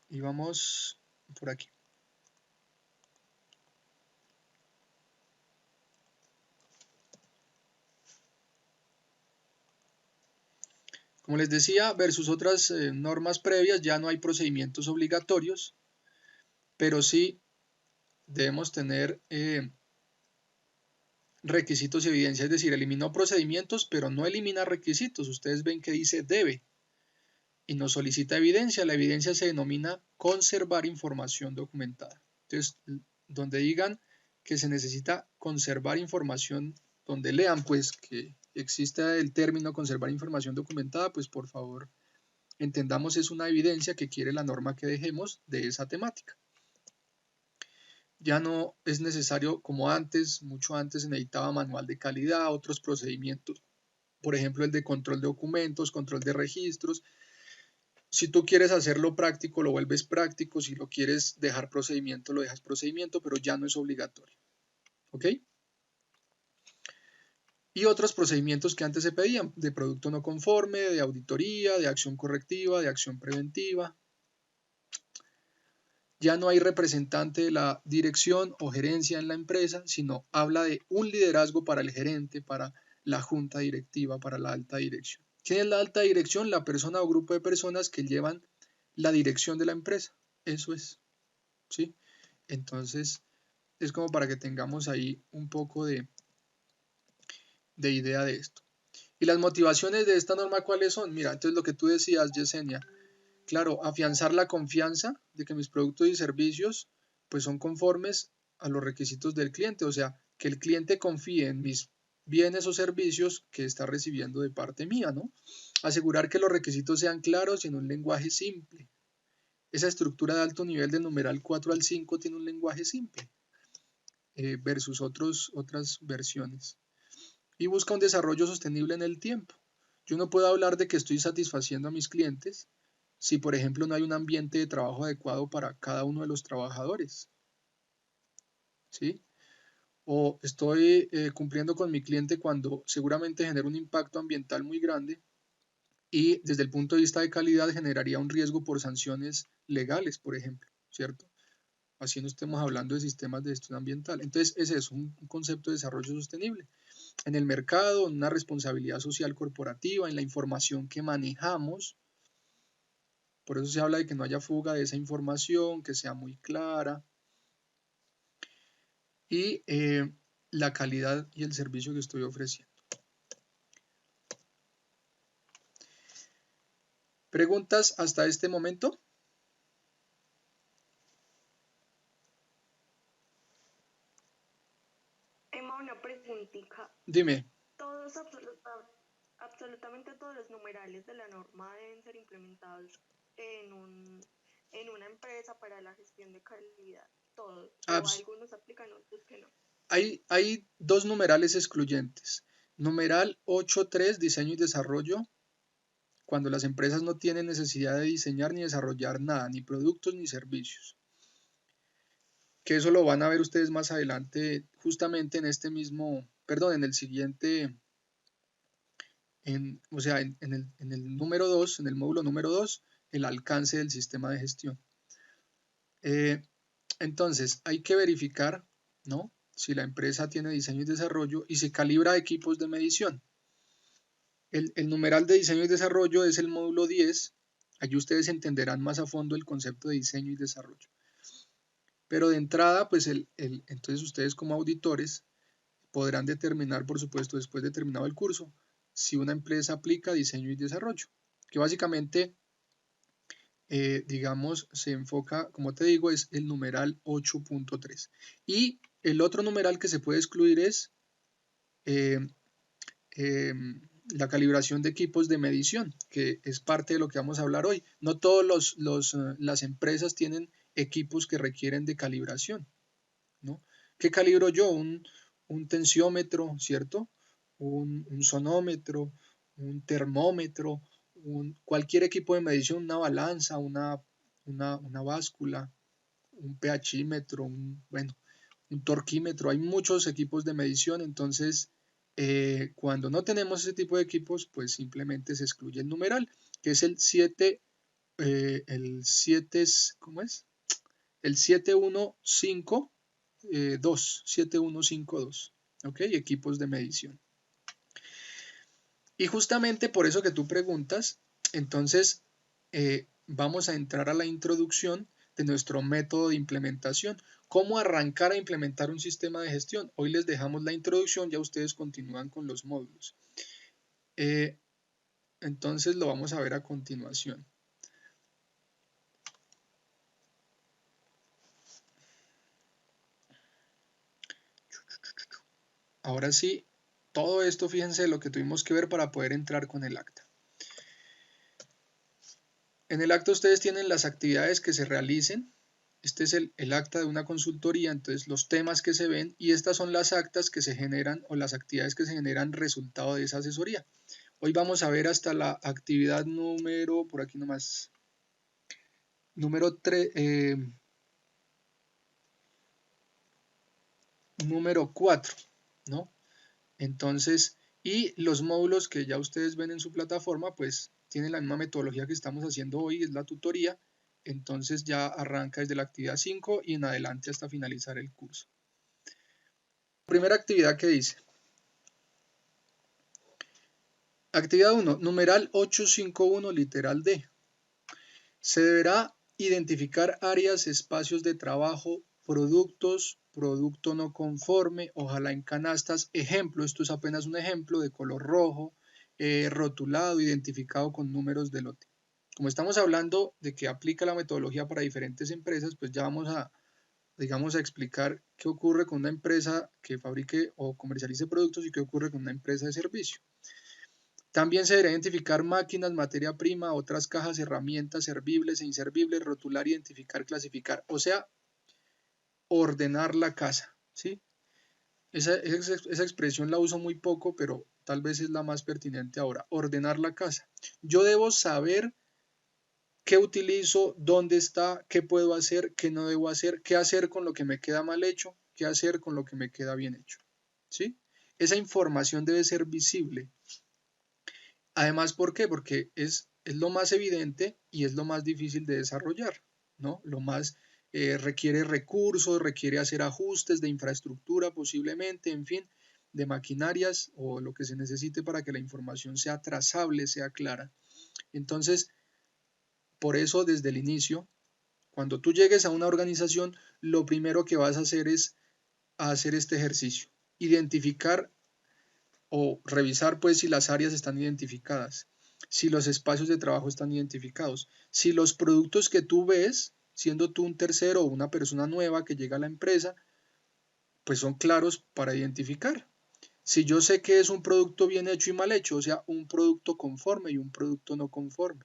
Y vamos por aquí. Como les decía, versus otras normas previas, ya no hay procedimientos obligatorios, pero sí debemos tener requisitos y evidencia, es decir, eliminó procedimientos, pero no elimina requisitos. Ustedes ven que dice debe y nos solicita evidencia. La evidencia se denomina conservar información documentada. Entonces, donde digan que se necesita conservar información, donde lean pues que existe el término conservar información documentada, pues por favor entendamos es una evidencia que quiere la norma que dejemos de esa temática. Ya no es necesario como antes, mucho antes se necesitaba manual de calidad, otros procedimientos, por ejemplo el de control de documentos, control de registros. Si tú quieres hacerlo práctico, lo vuelves práctico, si lo quieres dejar procedimiento, lo dejas procedimiento, pero ya no es obligatorio. ¿Ok? Y otros procedimientos que antes se pedían, de producto no conforme, de auditoría, de acción correctiva, de acción preventiva. Ya no hay representante de la dirección o gerencia en la empresa, sino habla de un liderazgo para el gerente, para la junta directiva, para la alta dirección. ¿Quién es la alta dirección? La persona o grupo de personas que llevan la dirección de la empresa. Eso es, ¿sí? Entonces, es como para que tengamos ahí un poco de idea de esto. ¿Y las motivaciones de esta norma cuáles son? Mira, entonces lo que tú decías, Yesenia, claro, afianzar la confianza de que mis productos y servicios pues son conformes a los requisitos del cliente, o sea, que el cliente confíe en mis bienes o servicios que está recibiendo de parte mía, ¿no? Asegurar que los requisitos sean claros y en un lenguaje simple. Esa estructura de alto nivel del numeral 4 al 5 tiene un lenguaje simple versus otras versiones. Y busca un desarrollo sostenible en el tiempo. Yo no puedo hablar de que estoy satisfaciendo a mis clientes si, por ejemplo, no hay un ambiente de trabajo adecuado para cada uno de los trabajadores. ¿Sí? O estoy cumpliendo con mi cliente cuando seguramente genera un impacto ambiental muy grande y desde el punto de vista de calidad generaría un riesgo por sanciones legales, por ejemplo, ¿cierto? Así no estemos hablando de sistemas de gestión ambiental. Entonces, ese es un concepto de desarrollo sostenible. En el mercado, en una responsabilidad social corporativa, en la información que manejamos. Por eso se habla de que no haya fuga de esa información, que sea muy clara. Y la calidad y el servicio que estoy ofreciendo. ¿Preguntas hasta este momento? Emma, una preguntita. Dime. Todos, absolutamente todos los numerales de la norma deben ser implementados en una empresa para la gestión de calidad. Todos. O algunos aplican, otros que no. Hay dos numerales excluyentes. Numeral 8.3, diseño y desarrollo, cuando las empresas no tienen necesidad de diseñar ni desarrollar nada, ni productos ni servicios. Que eso lo van a ver ustedes más adelante, justamente en este mismo, perdón, en el siguiente, o sea, en el número 2, en el módulo número 2, el alcance del sistema de gestión. Entonces, hay que verificar, ¿no? Si la empresa tiene diseño y desarrollo y se calibra equipos de medición. El numeral de diseño y desarrollo es el módulo 10. Allí ustedes entenderán más a fondo el concepto de diseño y desarrollo. Pero de entrada, pues entonces ustedes como auditores podrán determinar, por supuesto, después de terminado el curso, si una empresa aplica diseño y desarrollo, que básicamente, digamos, se enfoca, como te digo, es el numeral 8.3. Y el otro numeral que se puede excluir es la calibración de equipos de medición, que es parte de lo que vamos a hablar hoy. No todas las empresas tienen equipos que requieren de calibración, ¿no? ¿Qué calibro yo? Un tensiómetro, ¿cierto? Un sonómetro, un termómetro, cualquier equipo de medición, una balanza, una báscula, un pHímetro, bueno, un torquímetro. Hay muchos equipos de medición, entonces cuando no tenemos ese tipo de equipos, pues simplemente se excluye el numeral, que es el 7, ¿cómo es? El 7152, ¿ok? Equipos de medición. Y justamente por eso que tú preguntas, entonces vamos a entrar a la introducción de nuestro método de implementación. ¿Cómo arrancar a implementar un sistema de gestión? Hoy les dejamos la introducción, ya ustedes continúan con los módulos. Entonces lo vamos a ver a continuación. Ahora sí, todo esto, fíjense lo que tuvimos que ver para poder entrar con el acta. En el acta ustedes tienen las actividades que se realicen. Este es el acta de una consultoría, entonces los temas que se ven, y estas son las actas que se generan o las actividades que se generan resultado de esa asesoría. Hoy vamos a ver hasta la actividad número, por aquí nomás, número 3, número 4, ¿no? Entonces, y los módulos que ya ustedes ven en su plataforma, pues tienen la misma metodología que estamos haciendo hoy, es la tutoría. Entonces ya arranca desde la actividad 5 y en adelante hasta finalizar el curso. Primera actividad que dice. Actividad 1, numeral 851, literal D. Se deberá identificar áreas, espacios de trabajo, productos, producto no conforme, ojalá en canastas. Ejemplo, esto es apenas un ejemplo de color rojo, rotulado, identificado con números de lote. Como estamos hablando de que aplica la metodología para diferentes empresas, pues ya vamos a, digamos, a explicar qué ocurre con una empresa que fabrique o comercialice productos y qué ocurre con una empresa de servicio. También se deberá identificar máquinas, materia prima, otras cajas, herramientas, servibles e inservibles, rotular, identificar, clasificar, o sea, ordenar la casa, ¿sí? Esa expresión la uso muy poco, pero tal vez es la más pertinente ahora, ordenar la casa. Yo debo saber qué utilizo, dónde está, qué puedo hacer, qué no debo hacer, qué hacer con lo que me queda mal hecho, qué hacer con lo que me queda bien hecho, ¿sí? Esa información debe ser visible. Además, ¿por qué? Porque es lo más evidente y es lo más difícil de desarrollar, ¿no? Lo más requiere recursos, requiere hacer ajustes de infraestructura posiblemente, en fin, de maquinarias o lo que se necesite para que la información sea trazable, sea clara. Entonces, por eso desde el inicio, cuando tú llegues a una organización, lo primero que vas a hacer es hacer este ejercicio, identificar o revisar pues si las áreas están identificadas, si los espacios de trabajo están identificados, si los productos que tú ves, siendo tú un tercero o una persona nueva que llega a la empresa, pues son claros para identificar. Si yo sé que es un producto bien hecho y mal hecho, o sea, un producto conforme y un producto no conforme.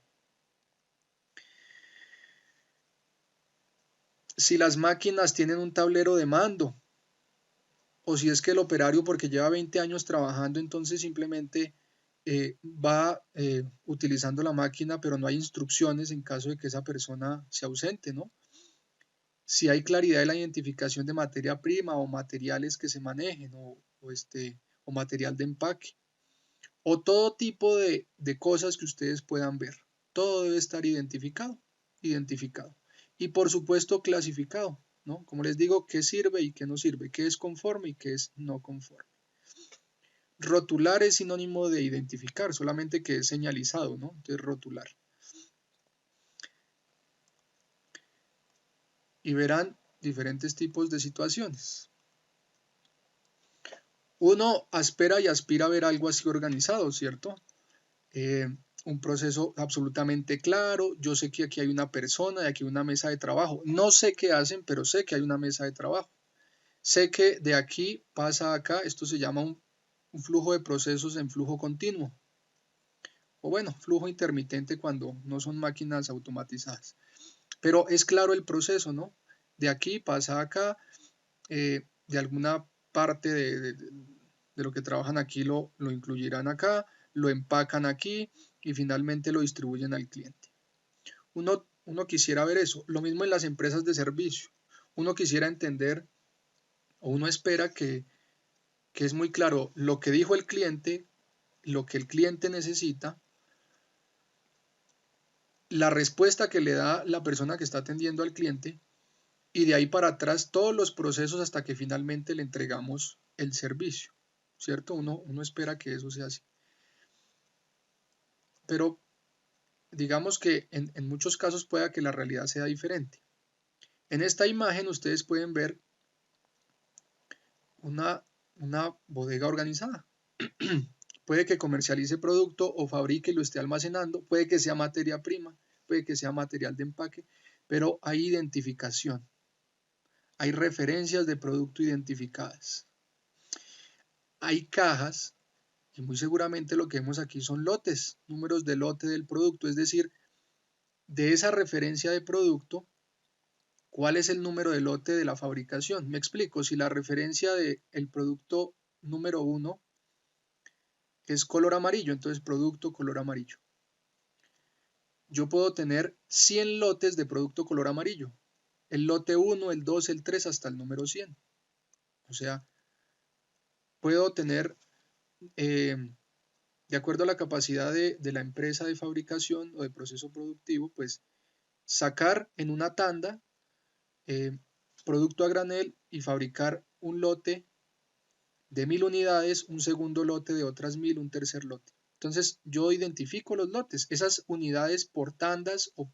Si las máquinas tienen un tablero de mando, o si es que el operario, porque lleva 20 años trabajando, entonces simplemente va utilizando la máquina, pero no hay instrucciones en caso de que esa persona se ausente, ¿no? Si hay claridad en la identificación de materia prima o materiales que se manejen o material de empaque o todo tipo de cosas que ustedes puedan ver. Todo debe estar identificado. Y por supuesto clasificado, ¿no? Como les digo, qué sirve y qué no sirve, qué es conforme y qué es no conforme. Rotular es sinónimo de identificar, solamente que es señalizado, ¿no? Entonces, rotular. Y verán diferentes tipos de situaciones. Uno espera y aspira a ver algo así organizado, ¿cierto? Un proceso absolutamente claro. Yo sé que aquí hay una persona y aquí hay una mesa de trabajo. No sé qué hacen, pero sé que hay una mesa de trabajo. sé que de aquí pasa acá, esto se llama un flujo de procesos en flujo continuo, o bueno, flujo intermitente cuando no son máquinas automatizadas. Pero es claro el proceso, ¿no? De aquí pasa acá, de alguna parte de lo que trabajan aquí lo incluirán acá, lo empacan aquí y finalmente lo distribuyen al cliente. Uno quisiera ver eso. Lo mismo en las empresas de servicio. Uno quisiera entender o uno espera que es muy claro lo que dijo el cliente, lo que el cliente necesita, la respuesta que le da la persona que está atendiendo al cliente y de ahí para atrás todos los procesos hasta que finalmente le entregamos el servicio, ¿cierto? Uno espera que eso sea así. Pero digamos que en muchos casos pueda que la realidad sea diferente. En esta imagen ustedes pueden ver una bodega organizada. Puede que comercialice producto o fabrique y lo esté almacenando, puede que sea materia prima, puede que sea material de empaque, pero hay identificación, hay referencias de producto identificadas. Hay cajas y muy seguramente lo que vemos aquí son lotes, números de lote del producto, es decir, de esa referencia de producto, ¿cuál es el número de lote de la fabricación? Me explico, si la referencia del producto número 1 es color amarillo, entonces producto color amarillo. Yo puedo tener 100 lotes de producto color amarillo. El lote 1, el 2, el 3 hasta el número 100. O sea, puedo tener, de acuerdo a la capacidad de la empresa de fabricación o de proceso productivo, pues sacar en una tanda producto a granel y fabricar un lote de 1000 unidades, un segundo lote de otras 1000, un tercer lote. Entonces yo identifico los lotes, esas unidades por tandas o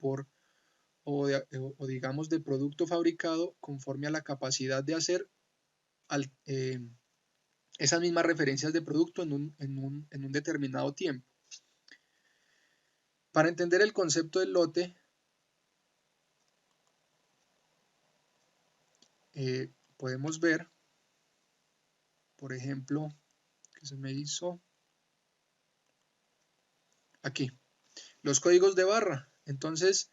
digamos de producto fabricado conforme a la capacidad de hacer esas mismas referencias de producto en un determinado tiempo. Para entender el concepto del lote, podemos ver, por ejemplo, que se me hizo aquí, los códigos de barra. Entonces,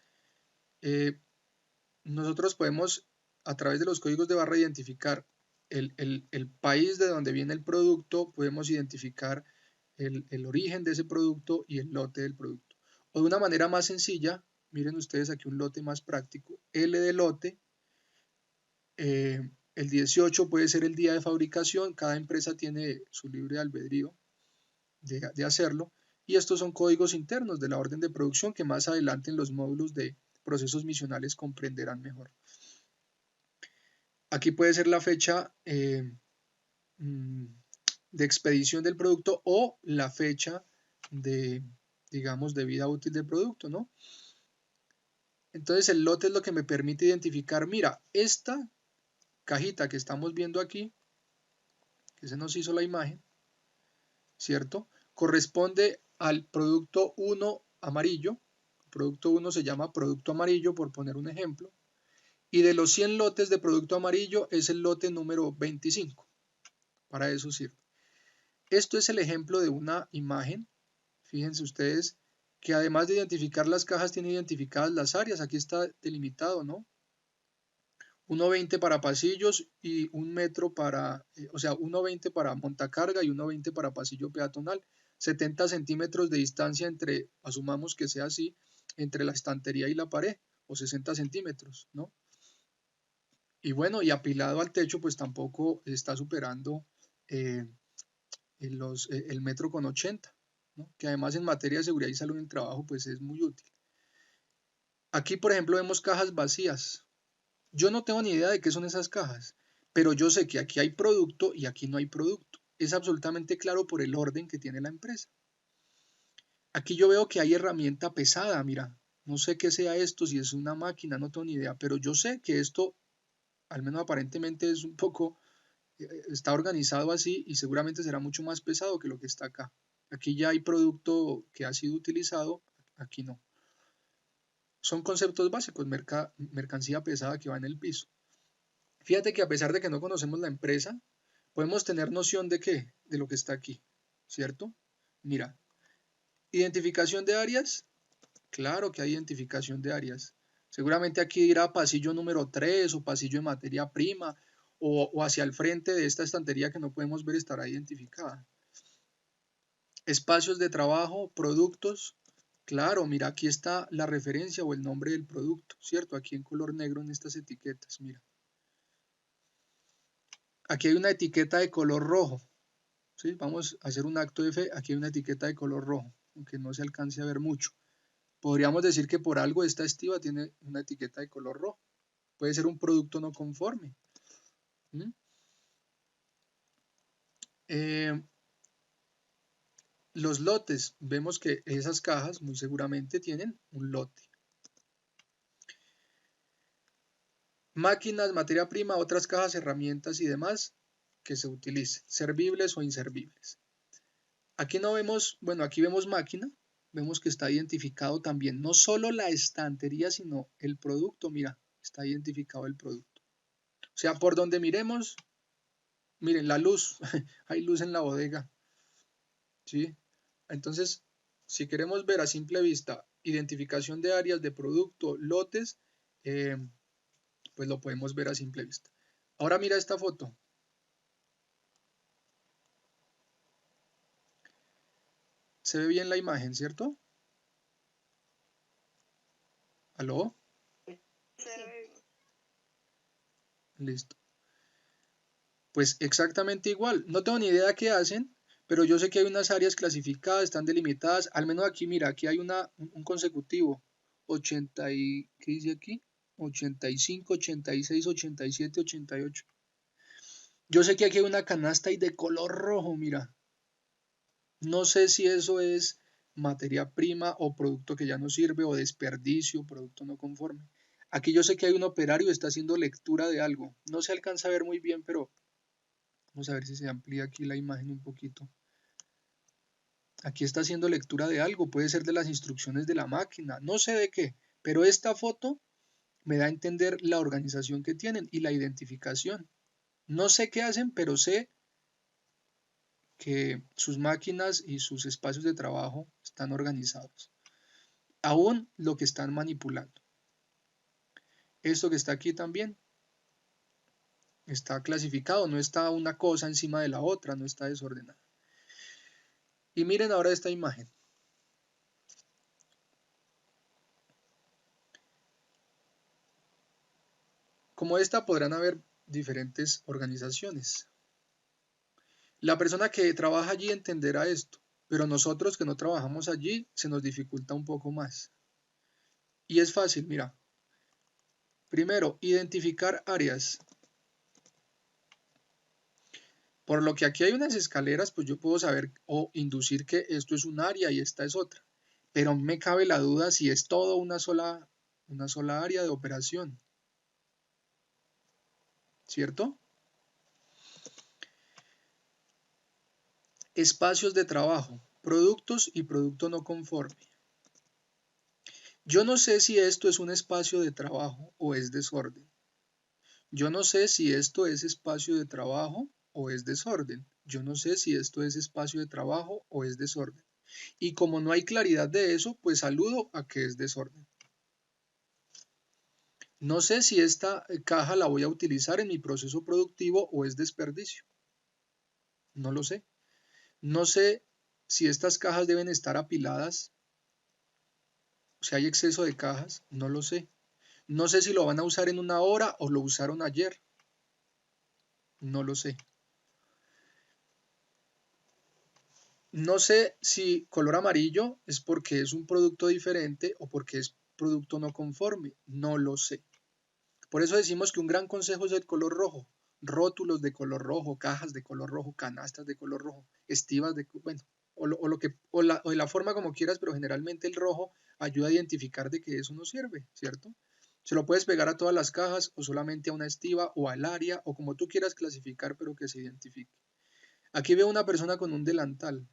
nosotros podemos, a través de los códigos de barra, identificar el país de donde viene el producto, podemos identificar el origen de ese producto y el lote del producto. O de una manera más sencilla, miren ustedes aquí un lote más práctico, L de lote, el 18 puede ser el día de fabricación, cada empresa tiene su libre albedrío de hacerlo, y estos son códigos internos de la orden de producción que más adelante en los módulos de procesos misionales comprenderán mejor. Aquí puede ser la fecha de expedición del producto o la fecha de, digamos, de vida útil del producto, ¿no? Entonces el lote es lo que me permite identificar, mira, esta cajita que estamos viendo aquí, que se nos hizo la imagen, ¿cierto? Corresponde al producto 1 amarillo. El producto 1 se llama producto amarillo, por poner un ejemplo. Y de los 100 lotes de producto amarillo es el lote número 25. Para eso sirve. Esto es el ejemplo de una imagen. Fíjense ustedes que además de identificar las cajas, tiene identificadas las áreas. Aquí está delimitado, ¿no? 1.20 para pasillos y 1 metro para, o sea, 1.20 para montacarga y 1.20 para pasillo peatonal. 70 centímetros de distancia entre, asumamos que sea así, entre la estantería y la pared, o 60 centímetros, ¿no? Y bueno, y apilado al techo, pues tampoco está superando el metro con 80, ¿no? Que además en materia de seguridad y salud en el trabajo, pues es muy útil. Aquí, por ejemplo, vemos cajas vacías. Yo no tengo ni idea de qué son esas cajas, pero yo sé que aquí hay producto y aquí no hay producto. Es absolutamente claro por el orden que tiene la empresa. Aquí yo veo que hay herramienta pesada, mira, no sé qué sea esto, si es una máquina, no tengo ni idea, pero yo sé que esto, al menos aparentemente, es un poco, está organizado así y seguramente será mucho más pesado que lo que está acá. Aquí ya hay producto que ha sido utilizado, aquí no. Son conceptos básicos, mercancía pesada que va en el piso. Fíjate que a pesar de que no conocemos la empresa, podemos tener noción de qué, de lo que está aquí, ¿cierto? Mira, identificación de áreas, claro que hay identificación de áreas. Seguramente aquí irá pasillo número 3 o pasillo de materia prima o hacia el frente de esta estantería que no podemos ver estará identificada. Espacios de trabajo, productos, claro, mira, aquí está la referencia o el nombre del producto, ¿cierto? Aquí en color negro en estas etiquetas, mira. Aquí hay una etiqueta de color rojo, ¿sí? Vamos a hacer un acto de fe, aquí hay una etiqueta de color rojo, aunque no se alcance a ver mucho. Podríamos decir que por algo esta estiva tiene una etiqueta de color rojo. Puede ser un producto no conforme. Los lotes, vemos que esas cajas muy seguramente tienen un lote. Máquinas, materia prima, otras cajas, herramientas y demás que se utilicen, servibles o inservibles. Aquí no vemos, bueno, aquí vemos máquina, vemos que está identificado también no solo la estantería, sino el producto, mira, está identificado el producto. O sea, por donde miremos, miren, la luz, hay luz en la bodega, ¿sí? Entonces, si queremos ver a simple vista identificación de áreas de producto, lotes, pues lo podemos ver a simple vista. Ahora mira esta foto. Se ve bien la imagen, ¿cierto? ¿Aló? Sí. Listo. Pues exactamente igual. No tengo ni idea qué hacen, pero yo sé que hay unas áreas clasificadas, están delimitadas. Al menos aquí, mira, aquí hay un consecutivo. 80 y, ¿qué dice aquí? 85, 86, 87, 88. Yo sé que aquí hay una canasta y de color rojo, mira. No sé si eso es materia prima o producto que ya no sirve o desperdicio, producto no conforme. Aquí yo sé que hay un operario que está haciendo lectura de algo. No se alcanza a ver muy bien, pero vamos a ver si se amplía aquí la imagen un poquito. Aquí está haciendo lectura de algo, puede ser de las instrucciones de la máquina, no sé de qué, pero esta foto me da a entender la organización que tienen y la identificación. No sé qué hacen, pero sé que sus máquinas y sus espacios de trabajo están organizados. Aún lo que están manipulando. Esto que está aquí también está clasificado, no está una cosa encima de la otra, no está desordenada. Y miren ahora esta imagen. Como esta podrán haber diferentes organizaciones. La persona que trabaja allí entenderá esto, pero nosotros que no trabajamos allí se nos dificulta un poco más. Y es fácil, mira. Primero, identificar áreas. Por lo que aquí hay unas escaleras, pues yo puedo saber o inducir que esto es un área y esta es otra. Pero me cabe la duda si es todo una sola área de operación. ¿Cierto? Espacios de trabajo, productos y producto no conforme. Yo no sé si esto es un espacio de trabajo o es desorden. Yo no sé si esto es espacio de trabajo o es desorden. Yo no sé si esto es espacio de trabajo o es desorden. Y como no hay claridad de eso, pues aludo a que es desorden. No sé si esta caja la voy a utilizar en mi proceso productivo o es desperdicio. No lo sé. No sé si estas cajas deben estar apiladas. Si hay exceso de cajas, no lo sé. No sé si lo van a usar en una hora o lo usaron ayer. No lo sé. No sé si color amarillo es porque es un producto diferente o porque es producto no conforme. No lo sé. Por eso decimos que un gran consejo es el color rojo. Rótulos de color rojo, cajas de color rojo, canastas de color rojo, estivas de, bueno, o de la forma como quieras, pero generalmente el rojo ayuda a identificar de que eso no sirve, ¿cierto? Se lo puedes pegar a todas las cajas o solamente a una estiva o al área o como tú quieras clasificar, pero que se identifique. Aquí veo una persona con un delantal.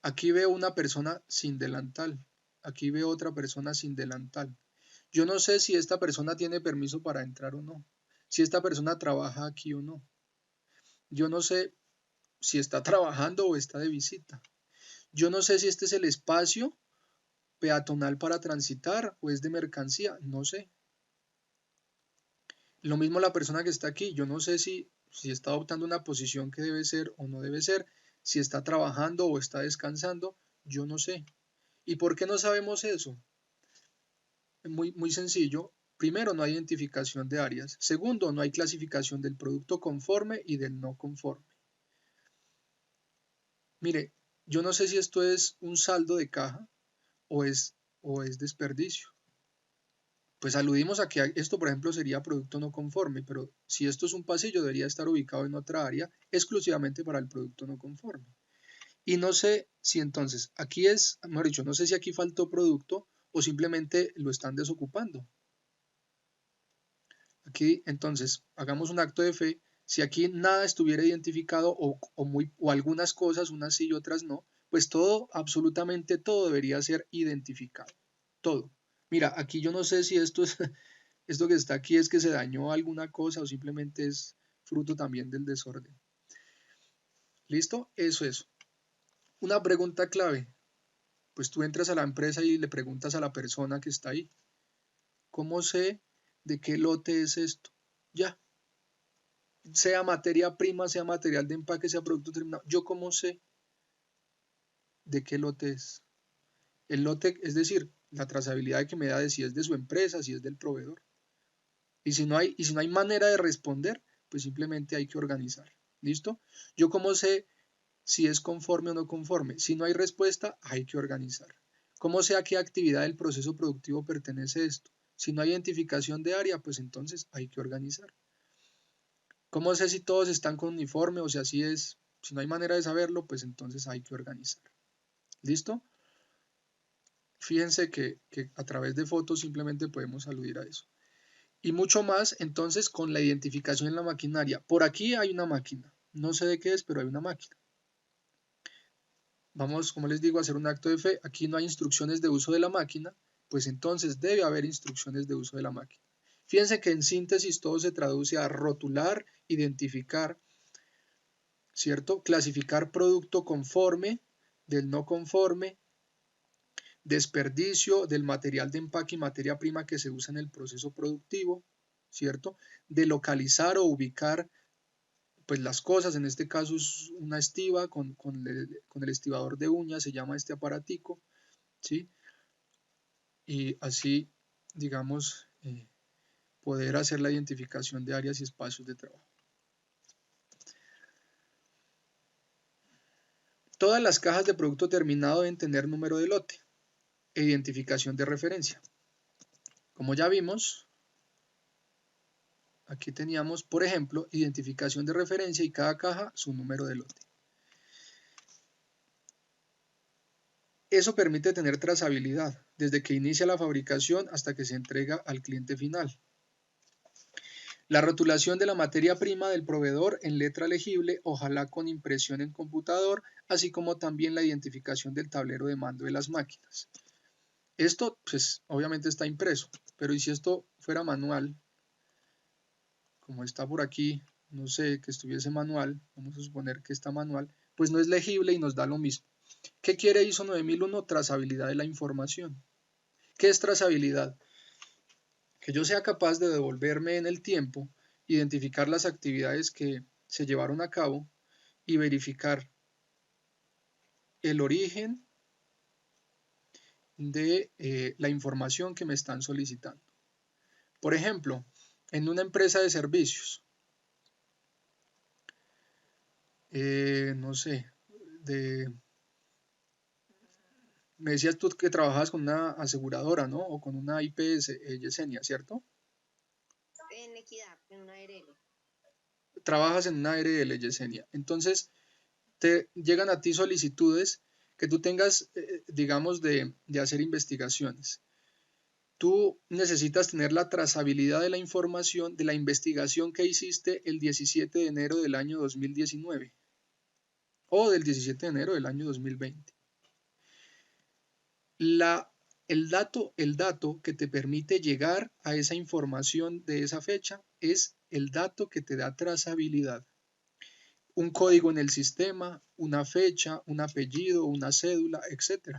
Aquí veo una persona sin delantal. Aquí veo otra persona sin delantal. Yo no sé si esta persona tiene permiso para entrar o no, si esta persona trabaja aquí o no. Yo no sé si está trabajando o está de visita. Yo no sé si este es el espacio peatonal para transitar o es de mercancía, no sé. Lo mismo la persona que está aquí, yo no sé si está adoptando una posición que debe ser o no debe ser, si está trabajando o está descansando, yo no sé. ¿Y por qué no sabemos eso? Muy sencillo. Primero, no hay identificación de áreas. Segundo, no hay clasificación del producto conforme y del no conforme. Mire, yo no sé si esto es un saldo de caja o es desperdicio. Pues aludimos a que esto, por ejemplo, sería producto no conforme, pero si esto es un pasillo, debería estar ubicado en otra área exclusivamente para el producto no conforme. Y no sé si entonces aquí mejor dicho, no sé si aquí faltó producto o simplemente lo están desocupando. Aquí, entonces, hagamos un acto de fe. Si aquí nada estuviera identificado o algunas cosas, unas sí y otras no, pues todo, absolutamente todo debería ser identificado. Todo. Mira, aquí yo no sé si esto que está aquí es que se dañó alguna cosa o simplemente es fruto también del desorden. ¿Listo? Eso es. Una pregunta clave. Pues tú entras a la empresa y le preguntas a la persona que está ahí, ¿cómo sé de qué lote es esto? Ya, sea materia prima, sea material de empaque, sea producto terminado, ¿yo cómo sé de qué lote es? El lote, es decir, la trazabilidad que me da de si es de su empresa, si es del proveedor. Y si no hay manera de responder, pues simplemente hay que organizar. ¿Listo? Yo cómo sé si es conforme o no conforme. Si no hay respuesta, hay que organizar. ¿Cómo sé a qué actividad del proceso productivo pertenece esto? Si no hay identificación de área, pues entonces hay que organizar. ¿Cómo sé si todos están con uniforme o si así es? Si no hay manera de saberlo, pues entonces hay que organizar. ¿Listo? Fíjense que a través de fotos simplemente podemos aludir a eso. Y mucho más entonces con la identificación en la maquinaria. Por aquí hay una máquina. No sé de qué es, pero hay una máquina. Vamos, como les digo, a hacer un acto de fe. Aquí no hay instrucciones de uso de la máquina, pues entonces debe haber instrucciones de uso de la máquina. Fíjense que en síntesis todo se traduce a rotular, identificar, ¿cierto? Clasificar producto conforme, del no conforme, desperdicio del material de empaque y materia prima que se usa en el proceso productivo, ¿cierto? De localizar o ubicar pues las cosas, en este caso es una estiva con el estibador de uñas, se llama este aparatico, ¿sí? Y así, digamos, poder hacer la identificación de áreas y espacios de trabajo. Todas las cajas de producto terminado deben tener número de lote e identificación de referencia. Como ya vimos, aquí teníamos, por ejemplo, identificación de referencia y cada caja su número de lote. Eso permite tener trazabilidad desde que inicia la fabricación hasta que se entrega al cliente final. La rotulación de la materia prima del proveedor en letra legible, ojalá con impresión en computador, así como también la identificación del tablero de mando de las máquinas. Esto, pues, obviamente está impreso, pero ¿y si esto fuera manual? Como está por aquí, no sé, que estuviese manual, vamos a suponer que está manual, pues no es legible y nos da lo mismo. ¿Qué quiere ISO 9001? Trazabilidad de la información. ¿Qué es trazabilidad? Que yo sea capaz de devolverme en el tiempo, identificar las actividades que se llevaron a cabo y verificar el origen de la información que me están solicitando. Por ejemplo, en una empresa de servicios, no sé, me decías tú que trabajabas con una aseguradora, ¿no? O con una IPS, Yesenia, ¿cierto? En Equidad, en una ARL. Trabajas en una ARL, Yesenia. Entonces, te llegan a ti solicitudes que tú tengas, digamos, de hacer investigaciones. Tú necesitas tener la trazabilidad de la información de la investigación que hiciste el 17 de enero del año 2019 o del 17 de enero del año 2020. El dato que te permite llegar a esa información de esa fecha es el dato que te da trazabilidad. Un código en el sistema, una fecha, un apellido, una cédula, etc.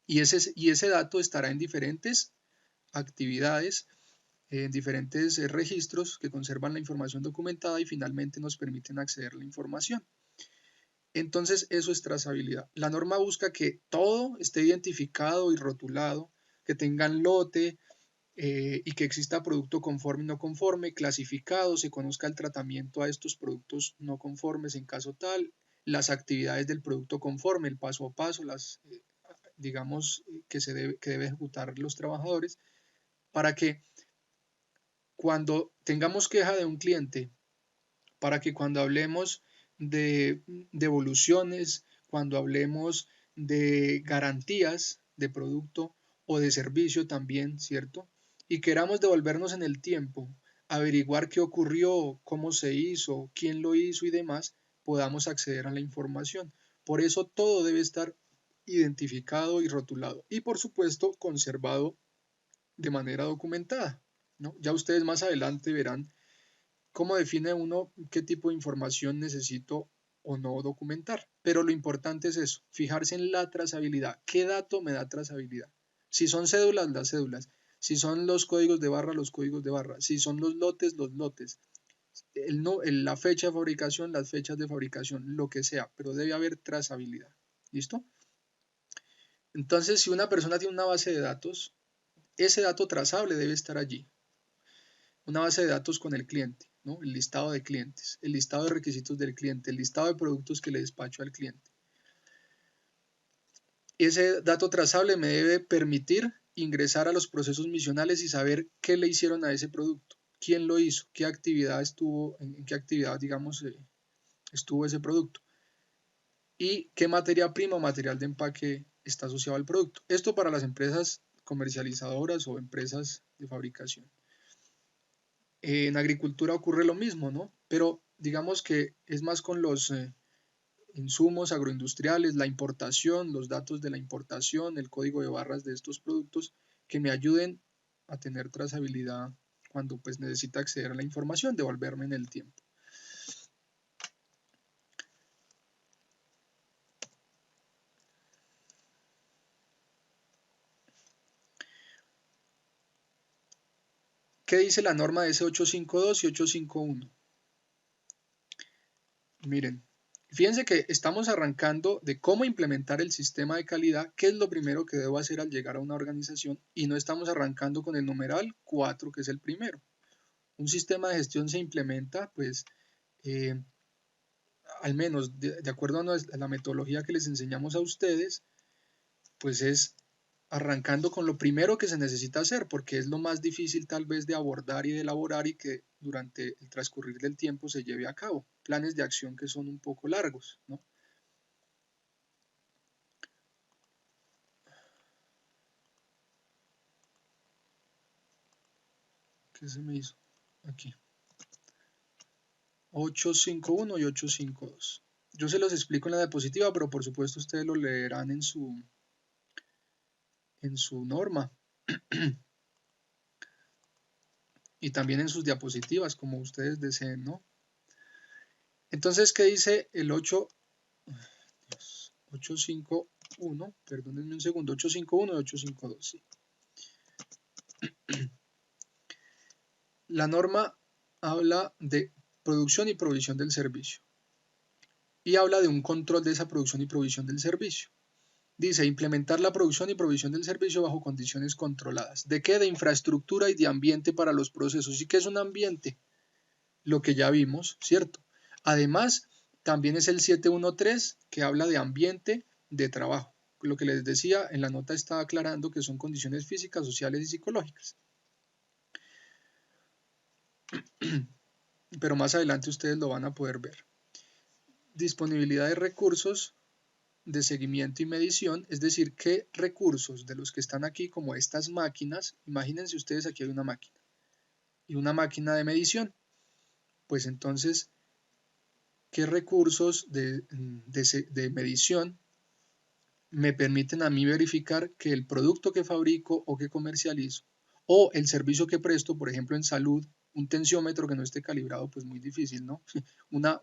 Y ese dato estará en diferentes actividades, en diferentes registros que conservan la información documentada y finalmente nos permiten acceder a la información. Entonces, eso es trazabilidad. La norma busca que todo esté identificado y rotulado, que tengan lote y que exista producto conforme y no conforme, clasificado, se conozca el tratamiento a estos productos no conformes en caso tal, las actividades del producto conforme, el paso a paso, digamos, que debe ejecutar los trabajadores, para que cuando tengamos queja de un cliente, para que cuando hablemos de devoluciones, cuando hablemos de garantías de producto o de servicio también, ¿cierto? Y queramos devolvernos en el tiempo, averiguar qué ocurrió, cómo se hizo, quién lo hizo y demás, podamos acceder a la información. Por eso todo debe estar identificado y rotulado y por supuesto conservado de manera documentada, ¿no? Ya ustedes más adelante verán cómo define uno qué tipo de información necesito o no documentar. Pero lo importante es eso, fijarse en la trazabilidad. ¿Qué dato me da trazabilidad? Si son cédulas, las cédulas. Si son los códigos de barra, los códigos de barra. Si son los lotes, los lotes. La fecha de fabricación, las fechas de fabricación, lo que sea, pero debe haber trazabilidad. ¿Listo? Entonces, si una persona tiene una base de datos, ese dato trazable debe estar allí. Una base de datos con el cliente, ¿no? El listado de clientes, el listado de requisitos del cliente, el listado de productos que le despacho al cliente. Ese dato trazable me debe permitir ingresar a los procesos misionales y saber qué le hicieron a ese producto, quién lo hizo, qué actividad estuvo, en qué actividad, digamos, estuvo ese producto y qué materia prima o material de empaque está asociado al producto. Esto para las empresas comercializadoras o empresas de fabricación. En agricultura ocurre lo mismo, ¿no? Pero digamos que es más con los insumos agroindustriales, la importación, los datos de la importación, el código de barras de estos productos que me ayuden a tener trazabilidad cuando pues necesita acceder a la información, devolverme en el tiempo. ¿Qué dice la norma de S852 y 851? Miren, fíjense que estamos arrancando de cómo implementar el sistema de calidad, qué es lo primero que debo hacer al llegar a una organización y no estamos arrancando con el numeral 4, que es el primero. Un sistema de gestión se implementa, pues, al menos de acuerdo a la metodología que les enseñamos a ustedes, pues es arrancando con lo primero que se necesita hacer, porque es lo más difícil tal vez de abordar y de elaborar y que durante el transcurrir del tiempo se lleve a cabo. Planes de acción que son un poco largos, ¿no? ¿Qué se me hizo? Aquí. 851 y 852. Yo se los explico en la diapositiva, pero por supuesto ustedes lo leerán en su norma y también en sus diapositivas, como ustedes deseen, ¿no? Entonces, ¿qué dice el 851? Perdónenme un segundo, 851 y 852, sí. La norma habla de producción y provisión del servicio y habla de un control de esa producción y provisión del servicio. Dice, implementar la producción y provisión del servicio bajo condiciones controladas. ¿De qué? De infraestructura y de ambiente para los procesos. ¿Y qué es un ambiente? Lo que ya vimos, ¿cierto? Además, también es el 713 que habla de ambiente de trabajo. Lo que les decía, en la nota está aclarando que son condiciones físicas, sociales y psicológicas. Pero más adelante ustedes lo van a poder ver. Disponibilidad de recursos de seguimiento y medición, es decir, qué recursos de los que están aquí, como estas máquinas, imagínense ustedes aquí hay una máquina y una máquina de medición, pues entonces, ¿qué recursos de medición me permiten a mí verificar que el producto que fabrico o que comercializo o el servicio que presto, por ejemplo en salud, un tensiómetro que no esté calibrado, pues muy difícil, ¿no? Una,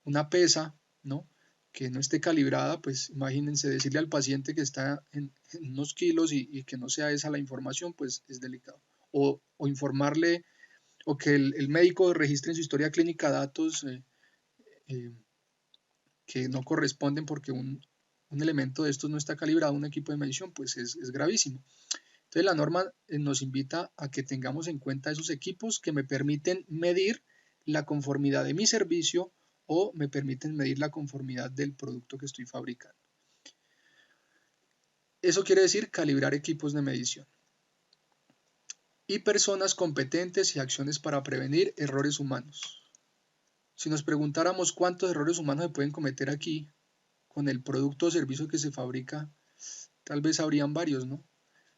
una pesa, ¿no? Que no esté calibrada, pues imagínense decirle al paciente que está en unos kilos y que no sea esa la información, pues es delicado. O informarle, o que el médico registre en su historia clínica datos eh, que no corresponden porque un elemento de estos no está calibrado, un equipo de medición, pues es gravísimo. Entonces la norma nos invita a que tengamos en cuenta esos equipos que me permiten medir la conformidad de mi servicio o me permiten medir la conformidad del producto que estoy fabricando. Eso quiere decir calibrar equipos de medición. Y personas competentes y acciones para prevenir errores humanos. Si nos preguntáramos cuántos errores humanos se pueden cometer aquí con el producto o servicio que se fabrica, tal vez habrían varios, ¿no?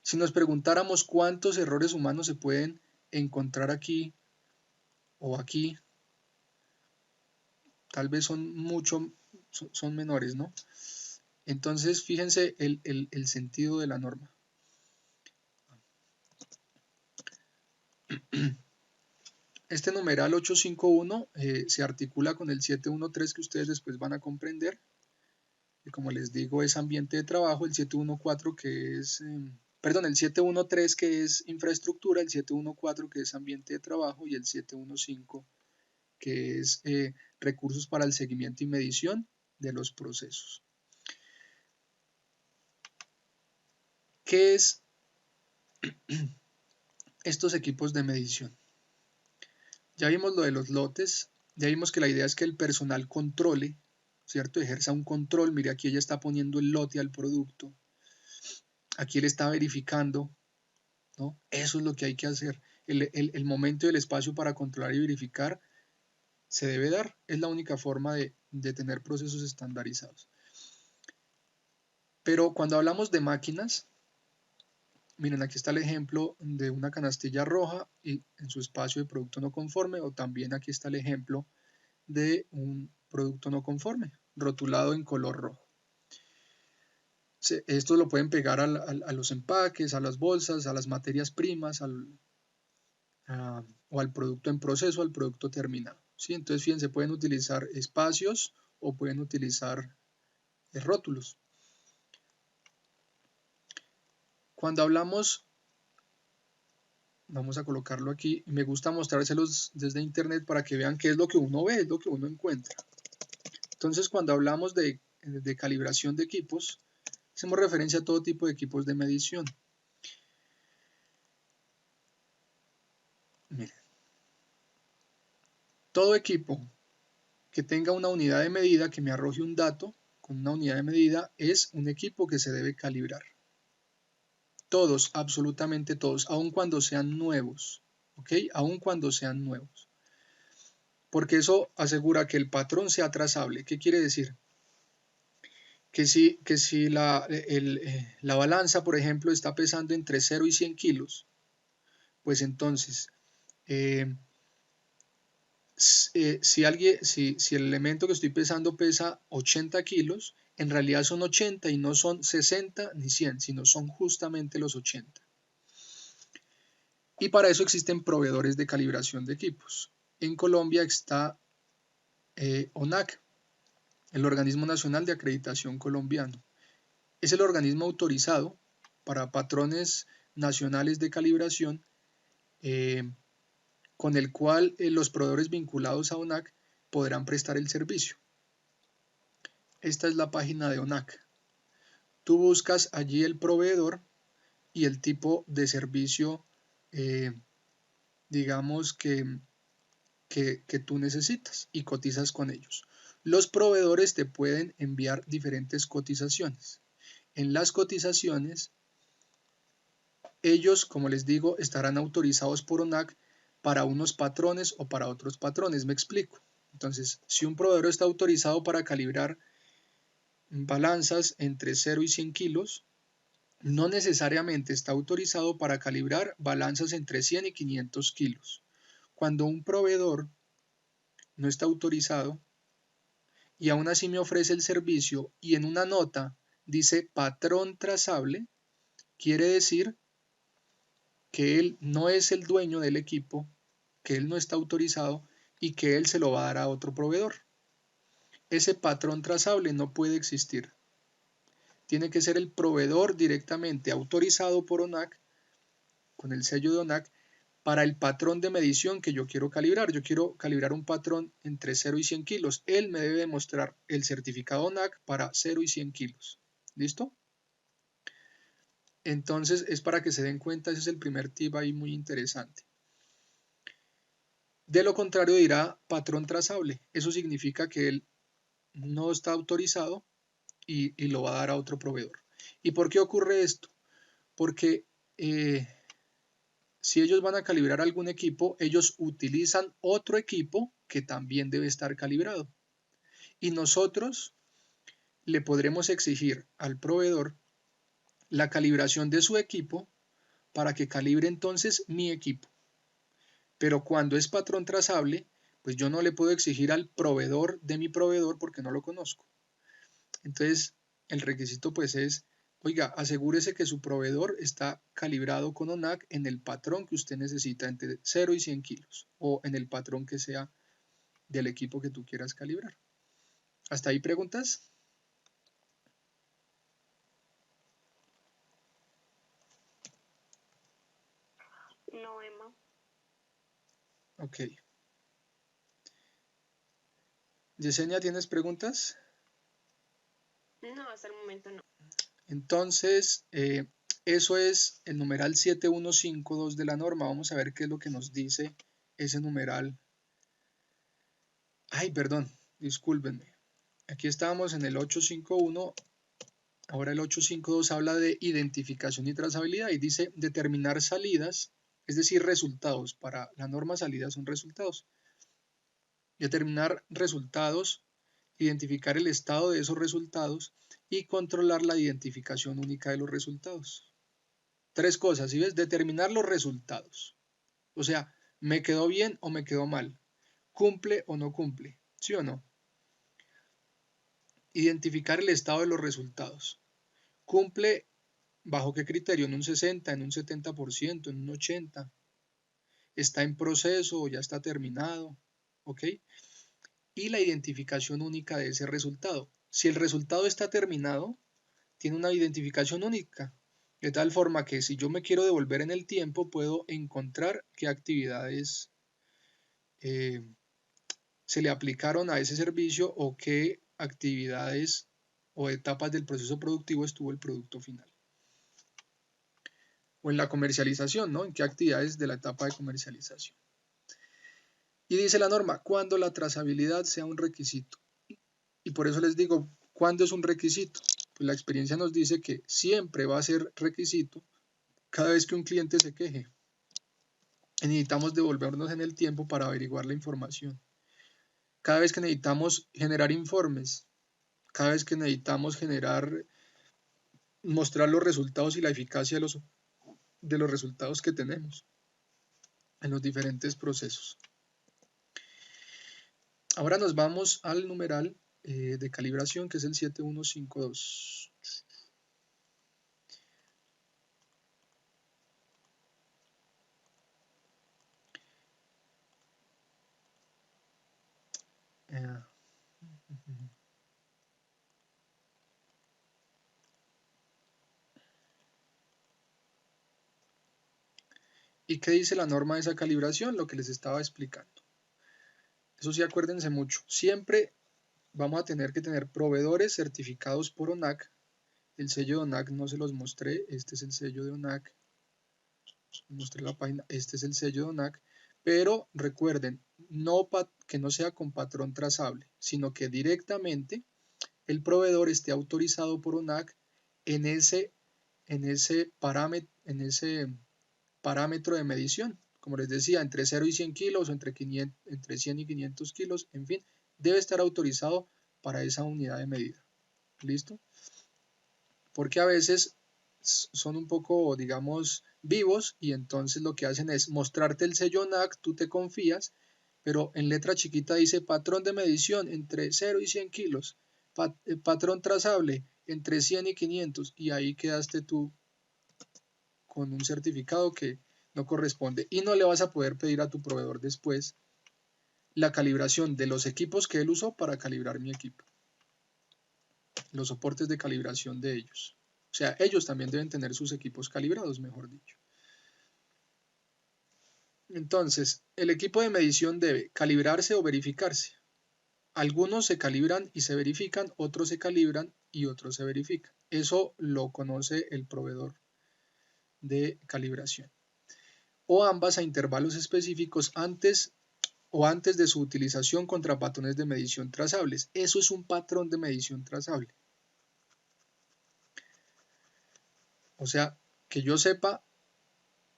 Si nos preguntáramos cuántos errores humanos se pueden encontrar aquí o aquí, tal vez son menores, ¿no? Entonces, fíjense el sentido de la norma. Este numeral 851 se articula con el 713 que ustedes después van a comprender. Y como les digo, es ambiente de trabajo, el 714 que es, perdón, el 713 que es infraestructura, el 714 que es ambiente de trabajo y el 715 que es recursos para el seguimiento y medición de los procesos. ¿Qué es estos equipos de medición? Ya vimos lo de los lotes, ya vimos que la idea es que el personal controle, ¿cierto? Ejerza un control. Mire, aquí ella está poniendo el lote al producto, aquí él está verificando, ¿no? Eso es lo que hay que hacer. El momento y el espacio para controlar y verificar se debe dar. Es la única forma de tener procesos estandarizados. Pero cuando hablamos de máquinas, miren, aquí está el ejemplo de una canastilla roja y en su espacio de producto no conforme, o también aquí está el ejemplo de un producto no conforme, rotulado en color rojo. Esto lo pueden pegar a los empaques, a las bolsas, a las materias primas, o al producto en proceso, al producto terminado. ¿Sí? Entonces, fíjense, pueden utilizar espacios o pueden utilizar rótulos. Cuando hablamos, vamos a colocarlo aquí, me gusta mostrárselos desde internet para que vean qué es lo que uno ve, es lo que uno encuentra. Entonces, cuando hablamos de calibración de equipos, hacemos referencia a todo tipo de equipos de medición. Miren, todo equipo que tenga una unidad de medida, que me arroje un dato con una unidad de medida, es un equipo que se debe calibrar. Todos, absolutamente todos, aun cuando sean nuevos, ¿ok? Aun cuando sean nuevos. Porque eso asegura que el patrón sea trazable. ¿Qué quiere decir? Que si la balanza, por ejemplo, está pesando entre 0 y 100 kilos, pues entonces, si el elemento que estoy pesando pesa 80 kilos, en realidad son 80 y no son 60 ni 100, sino son justamente los 80. Y para eso existen proveedores de calibración de equipos. En Colombia está ONAC, el Organismo Nacional de Acreditación Colombiano. Es el organismo autorizado para patrones nacionales de calibración con el cual los proveedores vinculados a ONAC podrán prestar el servicio. Esta es la página de ONAC. Tú buscas allí el proveedor y el tipo de servicio, digamos que tú necesitas y cotizas con ellos. Los proveedores te pueden enviar diferentes cotizaciones. En las cotizaciones, ellos, como les digo, estarán autorizados por ONAC para unos patrones o para otros patrones. Me explico. Entonces, si un proveedor está autorizado para calibrar balanzas entre 0 y 100 kilos, no necesariamente está autorizado para calibrar balanzas entre 100 y 500 kilos. Cuando un proveedor no está autorizado, y aún así me ofrece el servicio y en una nota dice patrón trazable, quiere decir que él no es el dueño del equipo, que él no está autorizado y que él se lo va a dar a otro proveedor. Ese patrón trazable no puede existir. Tiene que ser el proveedor directamente autorizado por ONAC, con el sello de ONAC, para el patrón de medición que yo quiero calibrar. Yo quiero calibrar un patrón entre 0 y 100 kilos. Él me debe mostrar el certificado ONAC para 0 y 100 kilos. ¿Listo? Entonces es para que se den cuenta, ese es el primer tip ahí muy interesante. De lo contrario dirá patrón trazable. Eso significa que él no está autorizado y lo va a dar a otro proveedor. ¿Y por qué ocurre esto? Porque si ellos van a calibrar algún equipo, ellos utilizan otro equipo que también debe estar calibrado. Y nosotros le podremos exigir al proveedor la calibración de su equipo para que calibre entonces mi equipo. Pero cuando es patrón trazable, pues yo no le puedo exigir al proveedor de mi proveedor porque no lo conozco. Entonces, el requisito pues es, oiga, asegúrese que su proveedor está calibrado con ONAC en el patrón que usted necesita entre 0 y 100 kilos o en el patrón que sea del equipo que tú quieras calibrar. ¿Hasta ahí preguntas? No, Emma. Ok. Yesenia, ¿tienes preguntas? No, hasta el momento no. Entonces, eso es el numeral 7152 de la norma. Vamos a ver qué es lo que nos dice ese numeral. Ay, perdón, discúlpenme. Aquí estábamos en el 851, ahora el 852 habla de identificación y trazabilidad y dice determinar salidas, es decir, resultados. Para la norma salidas son resultados. Determinar resultados, identificar el estado de esos resultados y controlar la identificación única de los resultados. Tres cosas, ¿sí ves? Determinar los resultados. O sea, ¿me quedó bien o me quedó mal? ¿Cumple o no cumple? ¿Sí o no? Identificar el estado de los resultados. ¿Cumple bajo qué criterio? ¿En un 60, en un 70%, en un 80%? ¿Está en proceso o ya está terminado? ¿Ok? Y la identificación única de ese resultado. Si el resultado está terminado, tiene una identificación única, de tal forma que si yo me quiero devolver en el tiempo, puedo encontrar qué actividades se le aplicaron a ese servicio o qué actividades o etapas del proceso productivo estuvo el producto final. O en la comercialización, ¿no? En qué actividades de la etapa de comercialización. Y dice la norma, cuando la trazabilidad sea un requisito. Y por eso les digo, ¿cuándo es un requisito? Pues la experiencia nos dice que siempre va a ser requisito cada vez que un cliente se queje. Y necesitamos devolvernos en el tiempo para averiguar la información. Cada vez que necesitamos generar informes, cada vez que necesitamos mostrar los resultados y la eficacia de los resultados que tenemos en los diferentes procesos. Ahora nos vamos al numeral de calibración, que es el 7152. ¿Y qué dice la norma de esa calibración? Lo que les estaba explicando. Eso sí, acuérdense mucho. Siempre vamos a tener que tener proveedores certificados por ONAC. El sello de ONAC no se los mostré. Este es el sello de ONAC. Mostré la página. Este es el sello de ONAC. Pero recuerden, que no sea con patrón trazable, sino que directamente el proveedor esté autorizado por ONAC en ese parámetro de medición. Como les decía, entre 0 y 100 kilos o entre 100 y 500 kilos, en fin, debe estar autorizado para esa unidad de medida. ¿Listo? Porque a veces son un poco, digamos, vivos y entonces lo que hacen es mostrarte el sello NAC, tú te confías pero en letra chiquita dice patrón de medición entre 0 y 100 kilos, patrón trazable entre 100 y 500, y ahí quedaste tú con un certificado que no corresponde, y no le vas a poder pedir a tu proveedor después la calibración de los equipos que él usó para calibrar mi equipo, los soportes de calibración de ellos. O sea, ellos también deben tener sus equipos calibrados, mejor dicho. Entonces, el equipo de medición debe calibrarse o verificarse. Algunos se calibran y se verifican, otros se calibran y otros se verifican. Eso lo conoce el proveedor de calibración. O ambas a intervalos específicos antes de su utilización contra patrones de medición trazables. Eso es un patrón de medición trazable. O sea, que yo sepa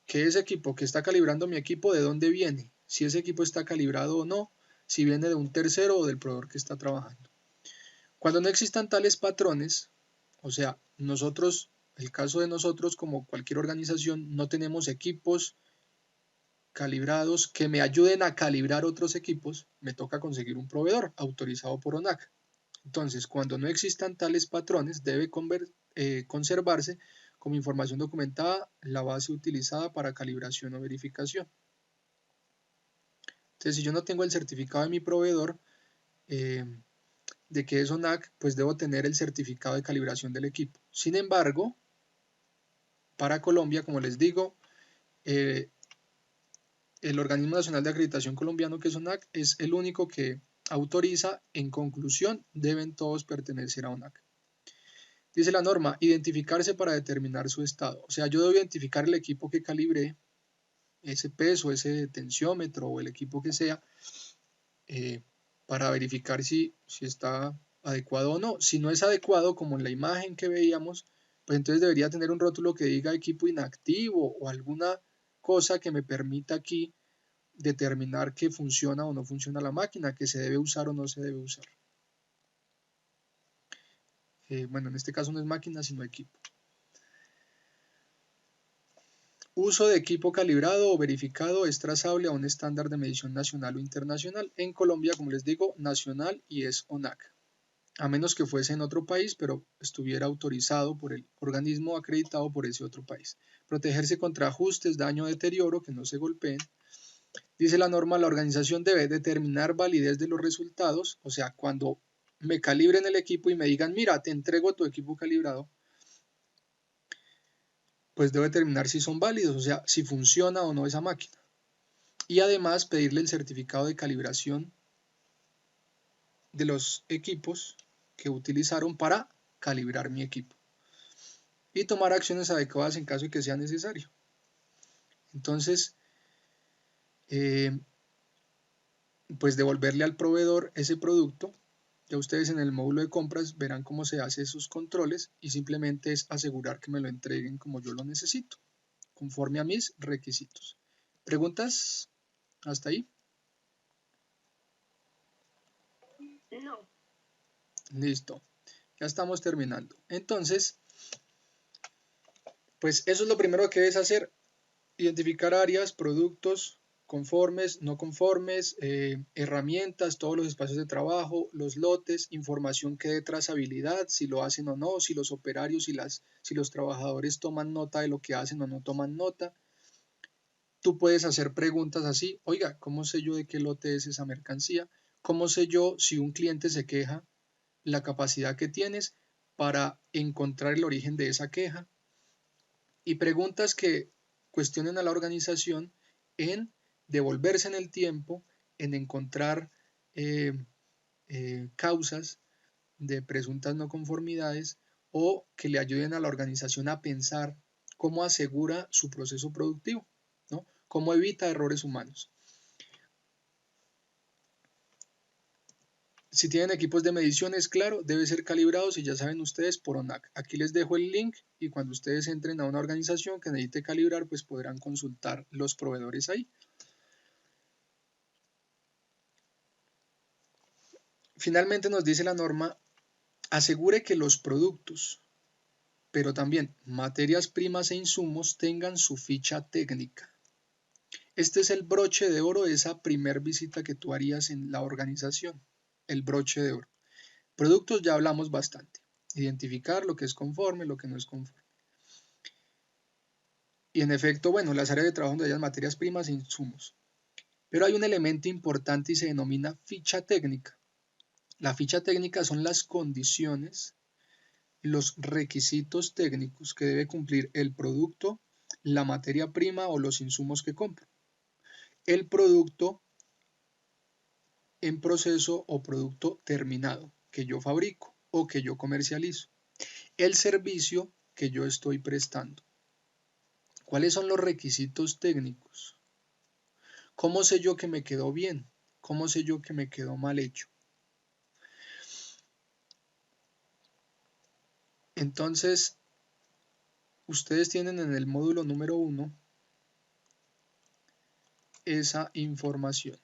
que ese equipo que está calibrando mi equipo, de dónde viene, si ese equipo está calibrado o no, si viene de un tercero o del proveedor que está trabajando. Cuando no existan tales patrones, o sea, nosotros, el caso de nosotros como cualquier organización, no tenemos equipos calibrados que me ayuden a calibrar otros equipos, me toca conseguir un proveedor autorizado por ONAC. Entonces, cuando no existan tales patrones, debe conservarse como información documentada la base utilizada para calibración o verificación. Entonces, si yo no tengo el certificado de mi proveedor de que es ONAC, pues debo tener el certificado de calibración del equipo. Sin embargo, para Colombia, como les digo, el Organismo Nacional de Acreditación Colombiano, que es ONAC, es el único que autoriza. En conclusión, deben todos pertenecer a ONAC. Dice la norma, identificarse para determinar su estado. O sea, yo debo identificar el equipo que calibré, ese peso, ese tensiómetro o el equipo que sea, para verificar si está adecuado o no. Si no es adecuado, como en la imagen que veíamos, pues entonces debería tener un rótulo que diga equipo inactivo o alguna cosa que me permita aquí determinar que funciona o no funciona la máquina, que se debe usar o no se debe usar. Bueno, en este caso no es máquina, sino equipo. Uso de equipo calibrado o verificado es trazable a un estándar de medición nacional o internacional. En Colombia, como les digo, nacional y es ONAC. A menos que fuese en otro país, pero estuviera autorizado por el organismo acreditado por ese otro país. Protegerse contra ajustes, daño o deterioro, que no se golpeen. Dice la norma, la organización debe determinar validez de los resultados, o sea, cuando me calibren el equipo y me digan, mira, te entrego tu equipo calibrado, pues debo determinar si son válidos, o sea, si funciona o no esa máquina. Y además pedirle el certificado de calibración de los equipos que utilizaron para calibrar mi equipo. Y tomar acciones adecuadas en caso de que sea necesario. Entonces, pues devolverle al proveedor ese producto. Ya ustedes en el módulo de compras verán cómo se hace esos controles y simplemente es asegurar que me lo entreguen como yo lo necesito, conforme a mis requisitos. ¿Preguntas hasta ahí? No. Listo. Ya estamos terminando. Entonces, pues eso es lo primero que debes hacer. Identificar áreas, productos, conformes, no conformes, herramientas, todos los espacios de trabajo, los lotes, información que dé trazabilidad, si lo hacen o no, si los operarios y si los trabajadores toman nota de lo que hacen o no toman nota. Tú puedes hacer preguntas así, oiga, ¿cómo sé yo de qué lote es esa mercancía? ¿Cómo sé yo si un cliente se queja la capacidad que tienes para encontrar el origen de esa queja? Y preguntas que cuestionen a la organización en devolverse en el tiempo, en encontrar causas de presuntas no conformidades o que le ayuden a la organización a pensar cómo asegura su proceso productivo, ¿no? Cómo evita errores humanos. Si tienen equipos de mediciones, claro, debe ser calibrados y ya saben ustedes por ONAC. Aquí les dejo el link y cuando ustedes entren a una organización que necesite calibrar, pues podrán consultar los proveedores ahí. Finalmente nos dice la norma, asegure que los productos, pero también materias primas e insumos tengan su ficha técnica. Este es el broche de oro de esa primer visita que tú harías en la organización, el broche de oro. Productos ya hablamos bastante, identificar lo que es conforme, lo que no es conforme. Y en efecto, bueno, las áreas de trabajo donde hayan materias primas e insumos. Pero hay un elemento importante y se denomina ficha técnica. La ficha técnica son las condiciones, los requisitos técnicos que debe cumplir el producto, la materia prima o los insumos que compro. El producto en proceso o producto terminado que yo fabrico o que yo comercializo. El servicio que yo estoy prestando. ¿Cuáles son los requisitos técnicos? ¿Cómo sé yo que me quedó bien? ¿Cómo sé yo que me quedó mal hecho? Entonces, ustedes tienen en el módulo número 1 esa información.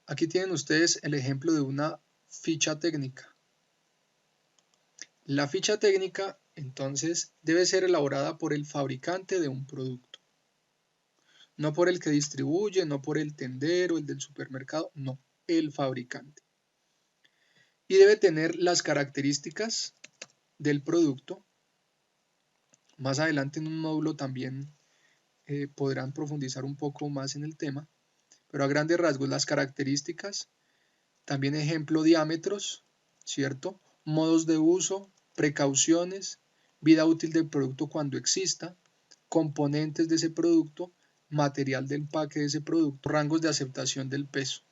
Aquí tienen ustedes el ejemplo de una ficha técnica. La ficha técnica, entonces, debe ser elaborada por el fabricante de un producto. No por el que distribuye, no por el tendero, el del supermercado, no, el fabricante. Y debe tener las características del producto. Más adelante en un módulo también podrán profundizar un poco más en el tema, pero a grandes rasgos las características, también ejemplo diámetros, ¿cierto? Modos de uso, precauciones, vida útil del producto cuando exista, componentes de ese producto, material de empaque de ese producto, rangos de aceptación del peso.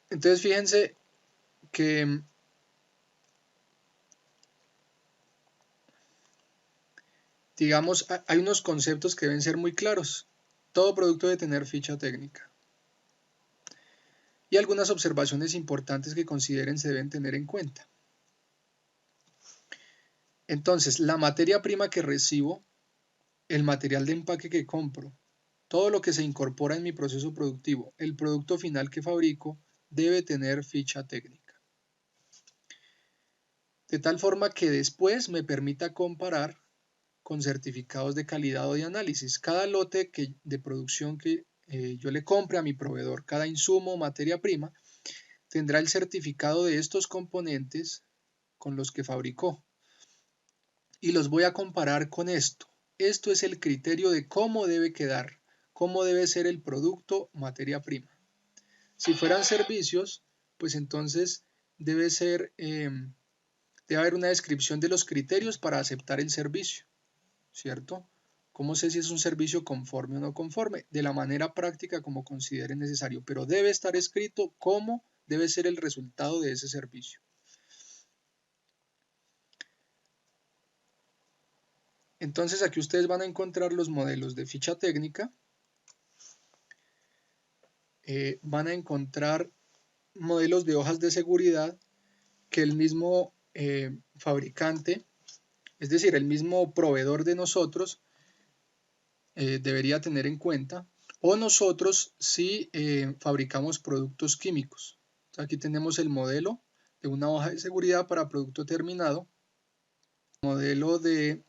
Entonces fíjense que digamos, hay unos conceptos que deben ser muy claros. Todo producto debe tener ficha técnica. Y algunas observaciones importantes que consideren se deben tener en cuenta. Entonces, la materia prima que recibo, el material de empaque que compro, todo lo que se incorpora en mi proceso productivo, el producto final que fabrico, debe tener ficha técnica. De tal forma que después me permita comparar con certificados de calidad o de análisis. Cada lote de producción que yo le compre a mi proveedor, cada insumo o materia prima, tendrá el certificado de estos componentes con los que fabricó. Y los voy a comparar con esto. Esto es el criterio de cómo debe quedar, cómo debe ser el producto materia prima. Si fueran servicios, pues entonces debe haber una descripción de los criterios para aceptar el servicio, ¿cierto? ¿Cómo sé si es un servicio conforme o no conforme? De la manera práctica como considere necesario, pero debe estar escrito cómo debe ser el resultado de ese servicio. Entonces aquí ustedes van a encontrar los modelos de ficha técnica, van a encontrar modelos de hojas de seguridad que el mismo fabricante, es decir, el mismo proveedor de nosotros, debería tener en cuenta, o nosotros si fabricamos productos químicos. Aquí tenemos el modelo de una hoja de seguridad para producto terminado, modelo de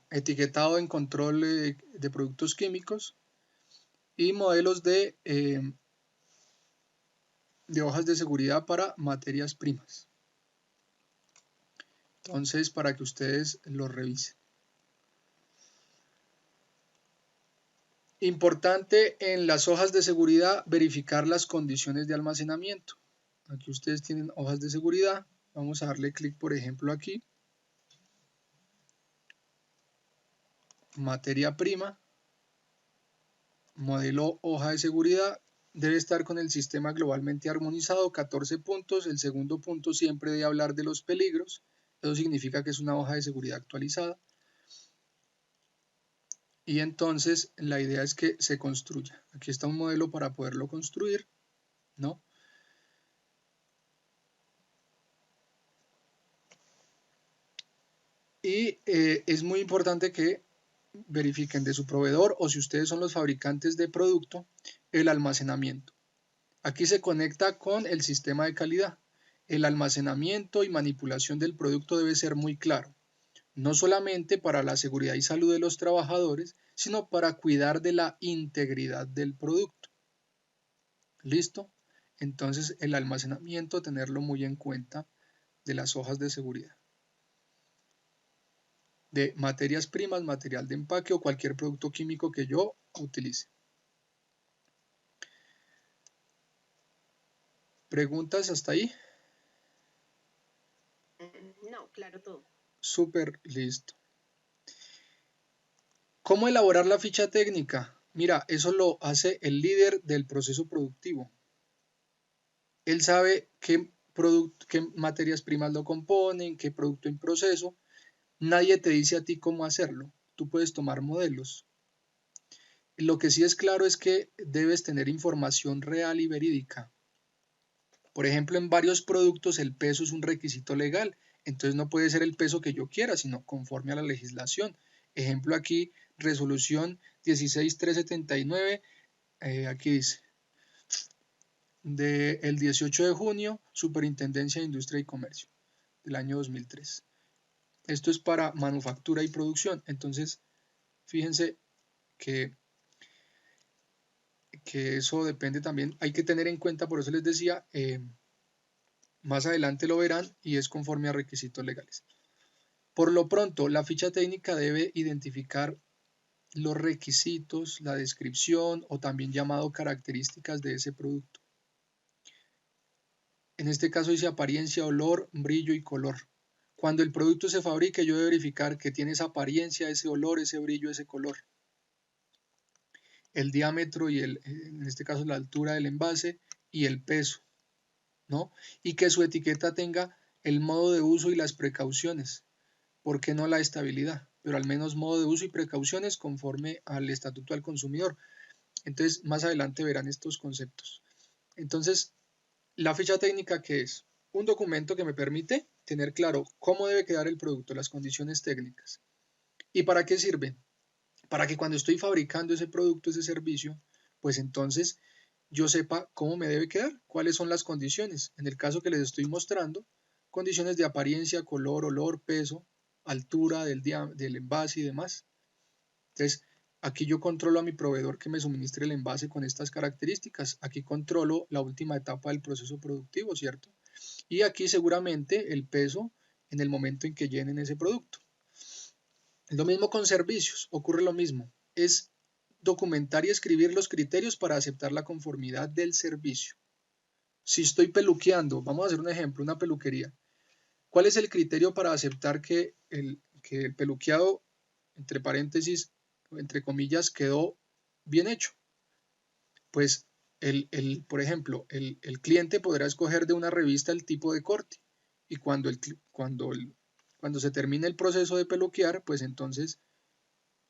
etiquetado en control de productos químicos y modelos de hojas de seguridad para materias primas. Entonces, para que ustedes lo revisen. Importante en las hojas de seguridad verificar las condiciones de almacenamiento. Aquí ustedes tienen hojas de seguridad. Vamos a darle clic, por ejemplo, aquí. Materia prima. Modelo hoja de seguridad. Debe estar con el sistema globalmente armonizado, 14 puntos. El segundo punto siempre debe hablar de los peligros. Eso significa que es una hoja de seguridad actualizada. Y entonces la idea es que se construya. Aquí está un modelo para poderlo construir, ¿no? Y es muy importante que verifiquen de su proveedor o si ustedes son los fabricantes de producto, el almacenamiento. Aquí se conecta con el sistema de calidad. el almacenamiento y manipulación del producto debe ser muy claro, no solamente para la seguridad y salud de los trabajadores, sino para cuidar de la integridad del producto. ¿Listo? Entonces el almacenamiento, tenerlo muy en cuenta de las hojas de seguridad. De materias primas, material de empaque o cualquier producto químico que yo utilice. ¿Preguntas hasta ahí? No, claro, todo. Súper, listo. ¿Cómo elaborar la ficha técnica? Mira, eso lo hace el líder del proceso productivo. Él sabe qué materias primas lo componen, qué producto en proceso. Nadie te dice a ti cómo hacerlo. Tú puedes tomar modelos. Lo que sí es claro es que debes tener información real y verídica. Por ejemplo, en varios productos el peso es un requisito legal, entonces no puede ser el peso que yo quiera, sino conforme a la legislación. Ejemplo aquí, resolución 16379, aquí dice, del 18 de junio, Superintendencia de Industria y Comercio, del año 2003. Esto es para manufactura y producción, entonces fíjense que eso depende también, hay que tener en cuenta, por eso les decía, más adelante lo verán y es conforme a requisitos legales. Por lo pronto, la ficha técnica debe identificar los requisitos, la descripción o también llamado características de ese producto. En este caso dice apariencia, olor, brillo y color. Cuando el producto se fabrique, yo debo verificar que tiene esa apariencia, ese olor, ese brillo, ese color. El diámetro y en este caso la altura del envase y el peso, ¿no? Y que su etiqueta tenga el modo de uso y las precauciones. ¿Por qué no la estabilidad? Pero al menos modo de uso y precauciones conforme al Estatuto del Consumidor. Entonces, más adelante verán estos conceptos. Entonces, la ficha técnica, ¿qué es? Un documento que me permite tener claro cómo debe quedar el producto, las condiciones técnicas. ¿Y para qué sirve? Para que cuando estoy fabricando ese producto, ese servicio, pues entonces yo sepa cómo me debe quedar, cuáles son las condiciones. En el caso que les estoy mostrando, condiciones de apariencia, color, olor, peso, altura del envase y demás. Entonces, aquí yo controlo a mi proveedor que me suministre el envase con estas características. Aquí controlo la última etapa del proceso productivo, ¿cierto? Y aquí seguramente el peso en el momento en que llenen ese producto. Lo mismo con servicios, ocurre lo mismo. Es documentar y escribir los criterios para aceptar la conformidad del servicio. Si estoy peluqueando, vamos a hacer un ejemplo, una peluquería. ¿Cuál es el criterio para aceptar que el peluqueado, entre paréntesis, entre comillas, quedó bien hecho? Pues, por ejemplo, el cliente podrá escoger de una revista el tipo de corte y cuando se termine el proceso de peluquear, pues entonces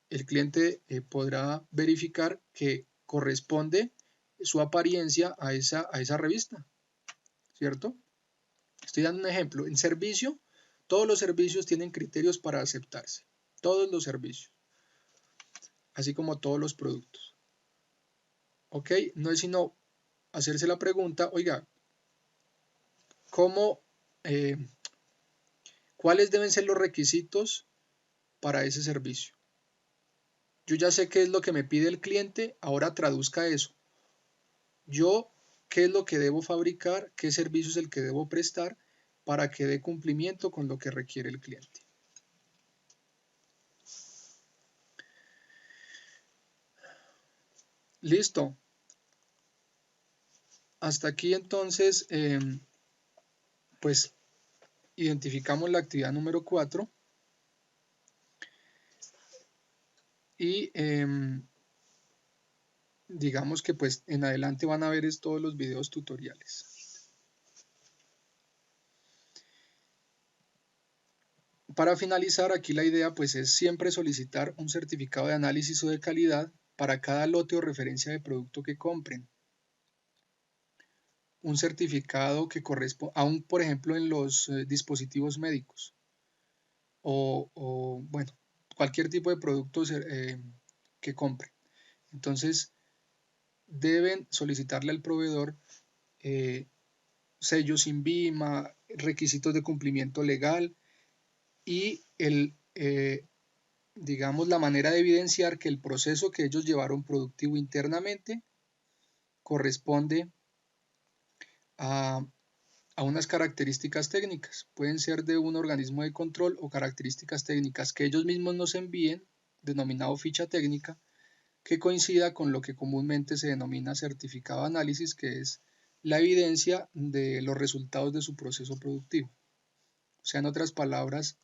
el cliente podrá verificar que corresponde su apariencia a esa revista, ¿cierto? Estoy dando un ejemplo. En servicio, todos los servicios tienen criterios para aceptarse. Todos los servicios. Así como todos los productos. ¿Ok? No es sino hacerse la pregunta, oiga, ¿cómo, cuáles deben ser los requisitos para ese servicio? Yo ya sé qué es lo que me pide el cliente, ahora traduzca eso. Yo, ¿qué es lo que debo fabricar? ¿Qué servicio es el que debo prestar para que dé cumplimiento con lo que requiere el cliente? Listo. Hasta aquí entonces, pues identificamos la actividad número 4 y digamos que pues en adelante van a ver todos los videos tutoriales. Para finalizar, aquí la idea pues es siempre solicitar un certificado de análisis o de calidad para cada lote o referencia de producto que compren. Un certificado que corresponde, aún por ejemplo en los dispositivos médicos o bueno, cualquier tipo de productos que compren. Entonces, deben solicitarle al proveedor sellos INVIMA, requisitos de cumplimiento legal y digamos, la manera de evidenciar que el proceso que ellos llevaron productivo internamente corresponde a unas características técnicas. Pueden ser de un organismo de control o características técnicas que ellos mismos nos envíen, denominado ficha técnica, que coincida con lo que comúnmente se denomina certificado de análisis, que es la evidencia de los resultados de su proceso productivo. O sea, en otras palabras,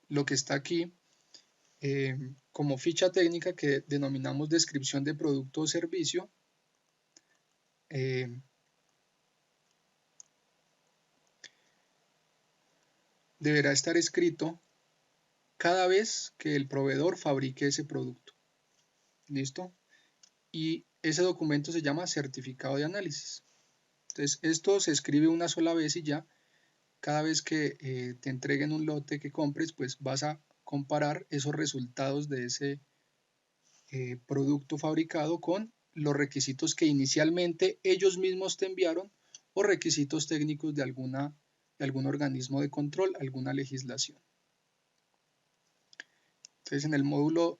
lo que está aquí como ficha técnica que denominamos descripción de producto o servicio, deberá estar escrito cada vez que el proveedor fabrique ese producto. ¿Listo? Y ese documento se llama certificado de análisis. Entonces, esto se escribe una sola vez y ya, cada vez que te entreguen un lote que compres, pues vas a comparar esos resultados de ese producto fabricado con los requisitos que inicialmente ellos mismos te enviaron o requisitos técnicos de algún organismo de control, alguna legislación. Entonces, en el módulo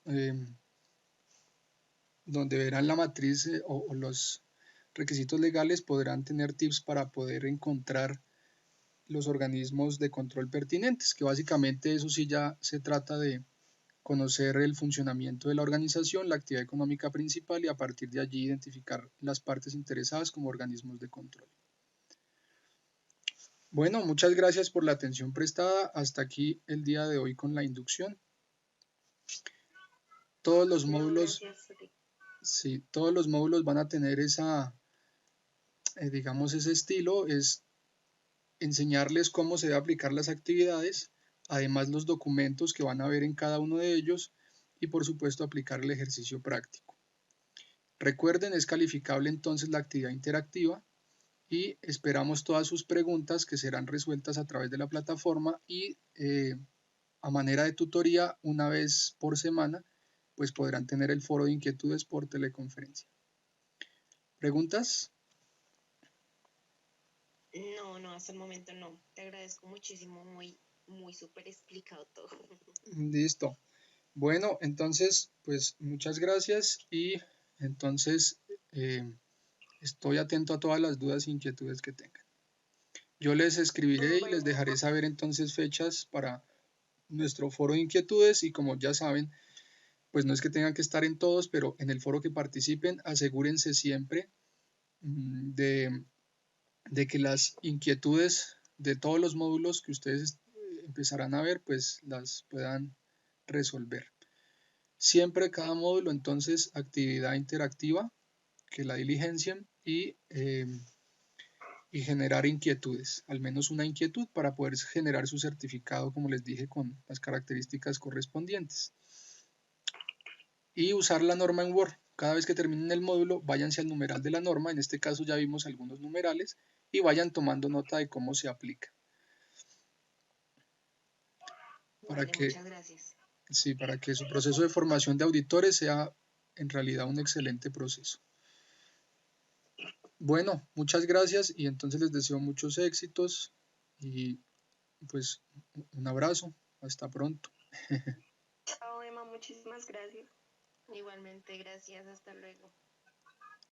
donde verán la matriz o los requisitos legales, podrán tener tips para poder encontrar los organismos de control pertinentes, que básicamente eso sí ya se trata de conocer el funcionamiento de la organización, la actividad económica principal y a partir de allí identificar las partes interesadas como organismos de control. Bueno, muchas gracias por la atención prestada. Hasta aquí el día de hoy con la inducción. Todos los módulos, sí, todos los módulos van a tener digamos, ese estilo, es enseñarles cómo se debe aplicar las actividades, además los documentos que van a ver en cada uno de ellos y por supuesto aplicar el ejercicio práctico. Recuerden, es calificable entonces la actividad interactiva y esperamos todas sus preguntas que serán resueltas a través de la plataforma y a manera de tutoría una vez por semana pues podrán tener el foro de inquietudes por teleconferencia. ¿Preguntas? No, hasta el momento no. Te agradezco muchísimo, muy súper explicado todo. Listo. Bueno, entonces, pues muchas gracias y entonces estoy atento a todas las dudas e inquietudes que tengan. Yo les escribiré y les dejaré saber entonces fechas para nuestro foro de inquietudes y como ya saben, pues no es que tengan que estar en todos, pero en el foro que participen, asegúrense siempre de que las inquietudes de todos los módulos que ustedes empezarán a ver, pues las puedan resolver. Siempre cada módulo, entonces, actividad interactiva, que la diligencien y generar inquietudes, al menos una inquietud para poder generar su certificado, como les dije, con las características correspondientes. Y usar la norma en Word. Cada vez que terminen el módulo, váyanse al numeral de la norma, en este caso ya vimos algunos numerales, y vayan tomando nota de cómo se aplica. Para Vale, que, muchas gracias. sí, para que su proceso de formación de auditores sea en realidad un excelente proceso. Bueno, muchas gracias y entonces les deseo muchos éxitos y pues un abrazo. Hasta pronto. Chao, Emma, muchísimas gracias. Igualmente, gracias. Hasta luego.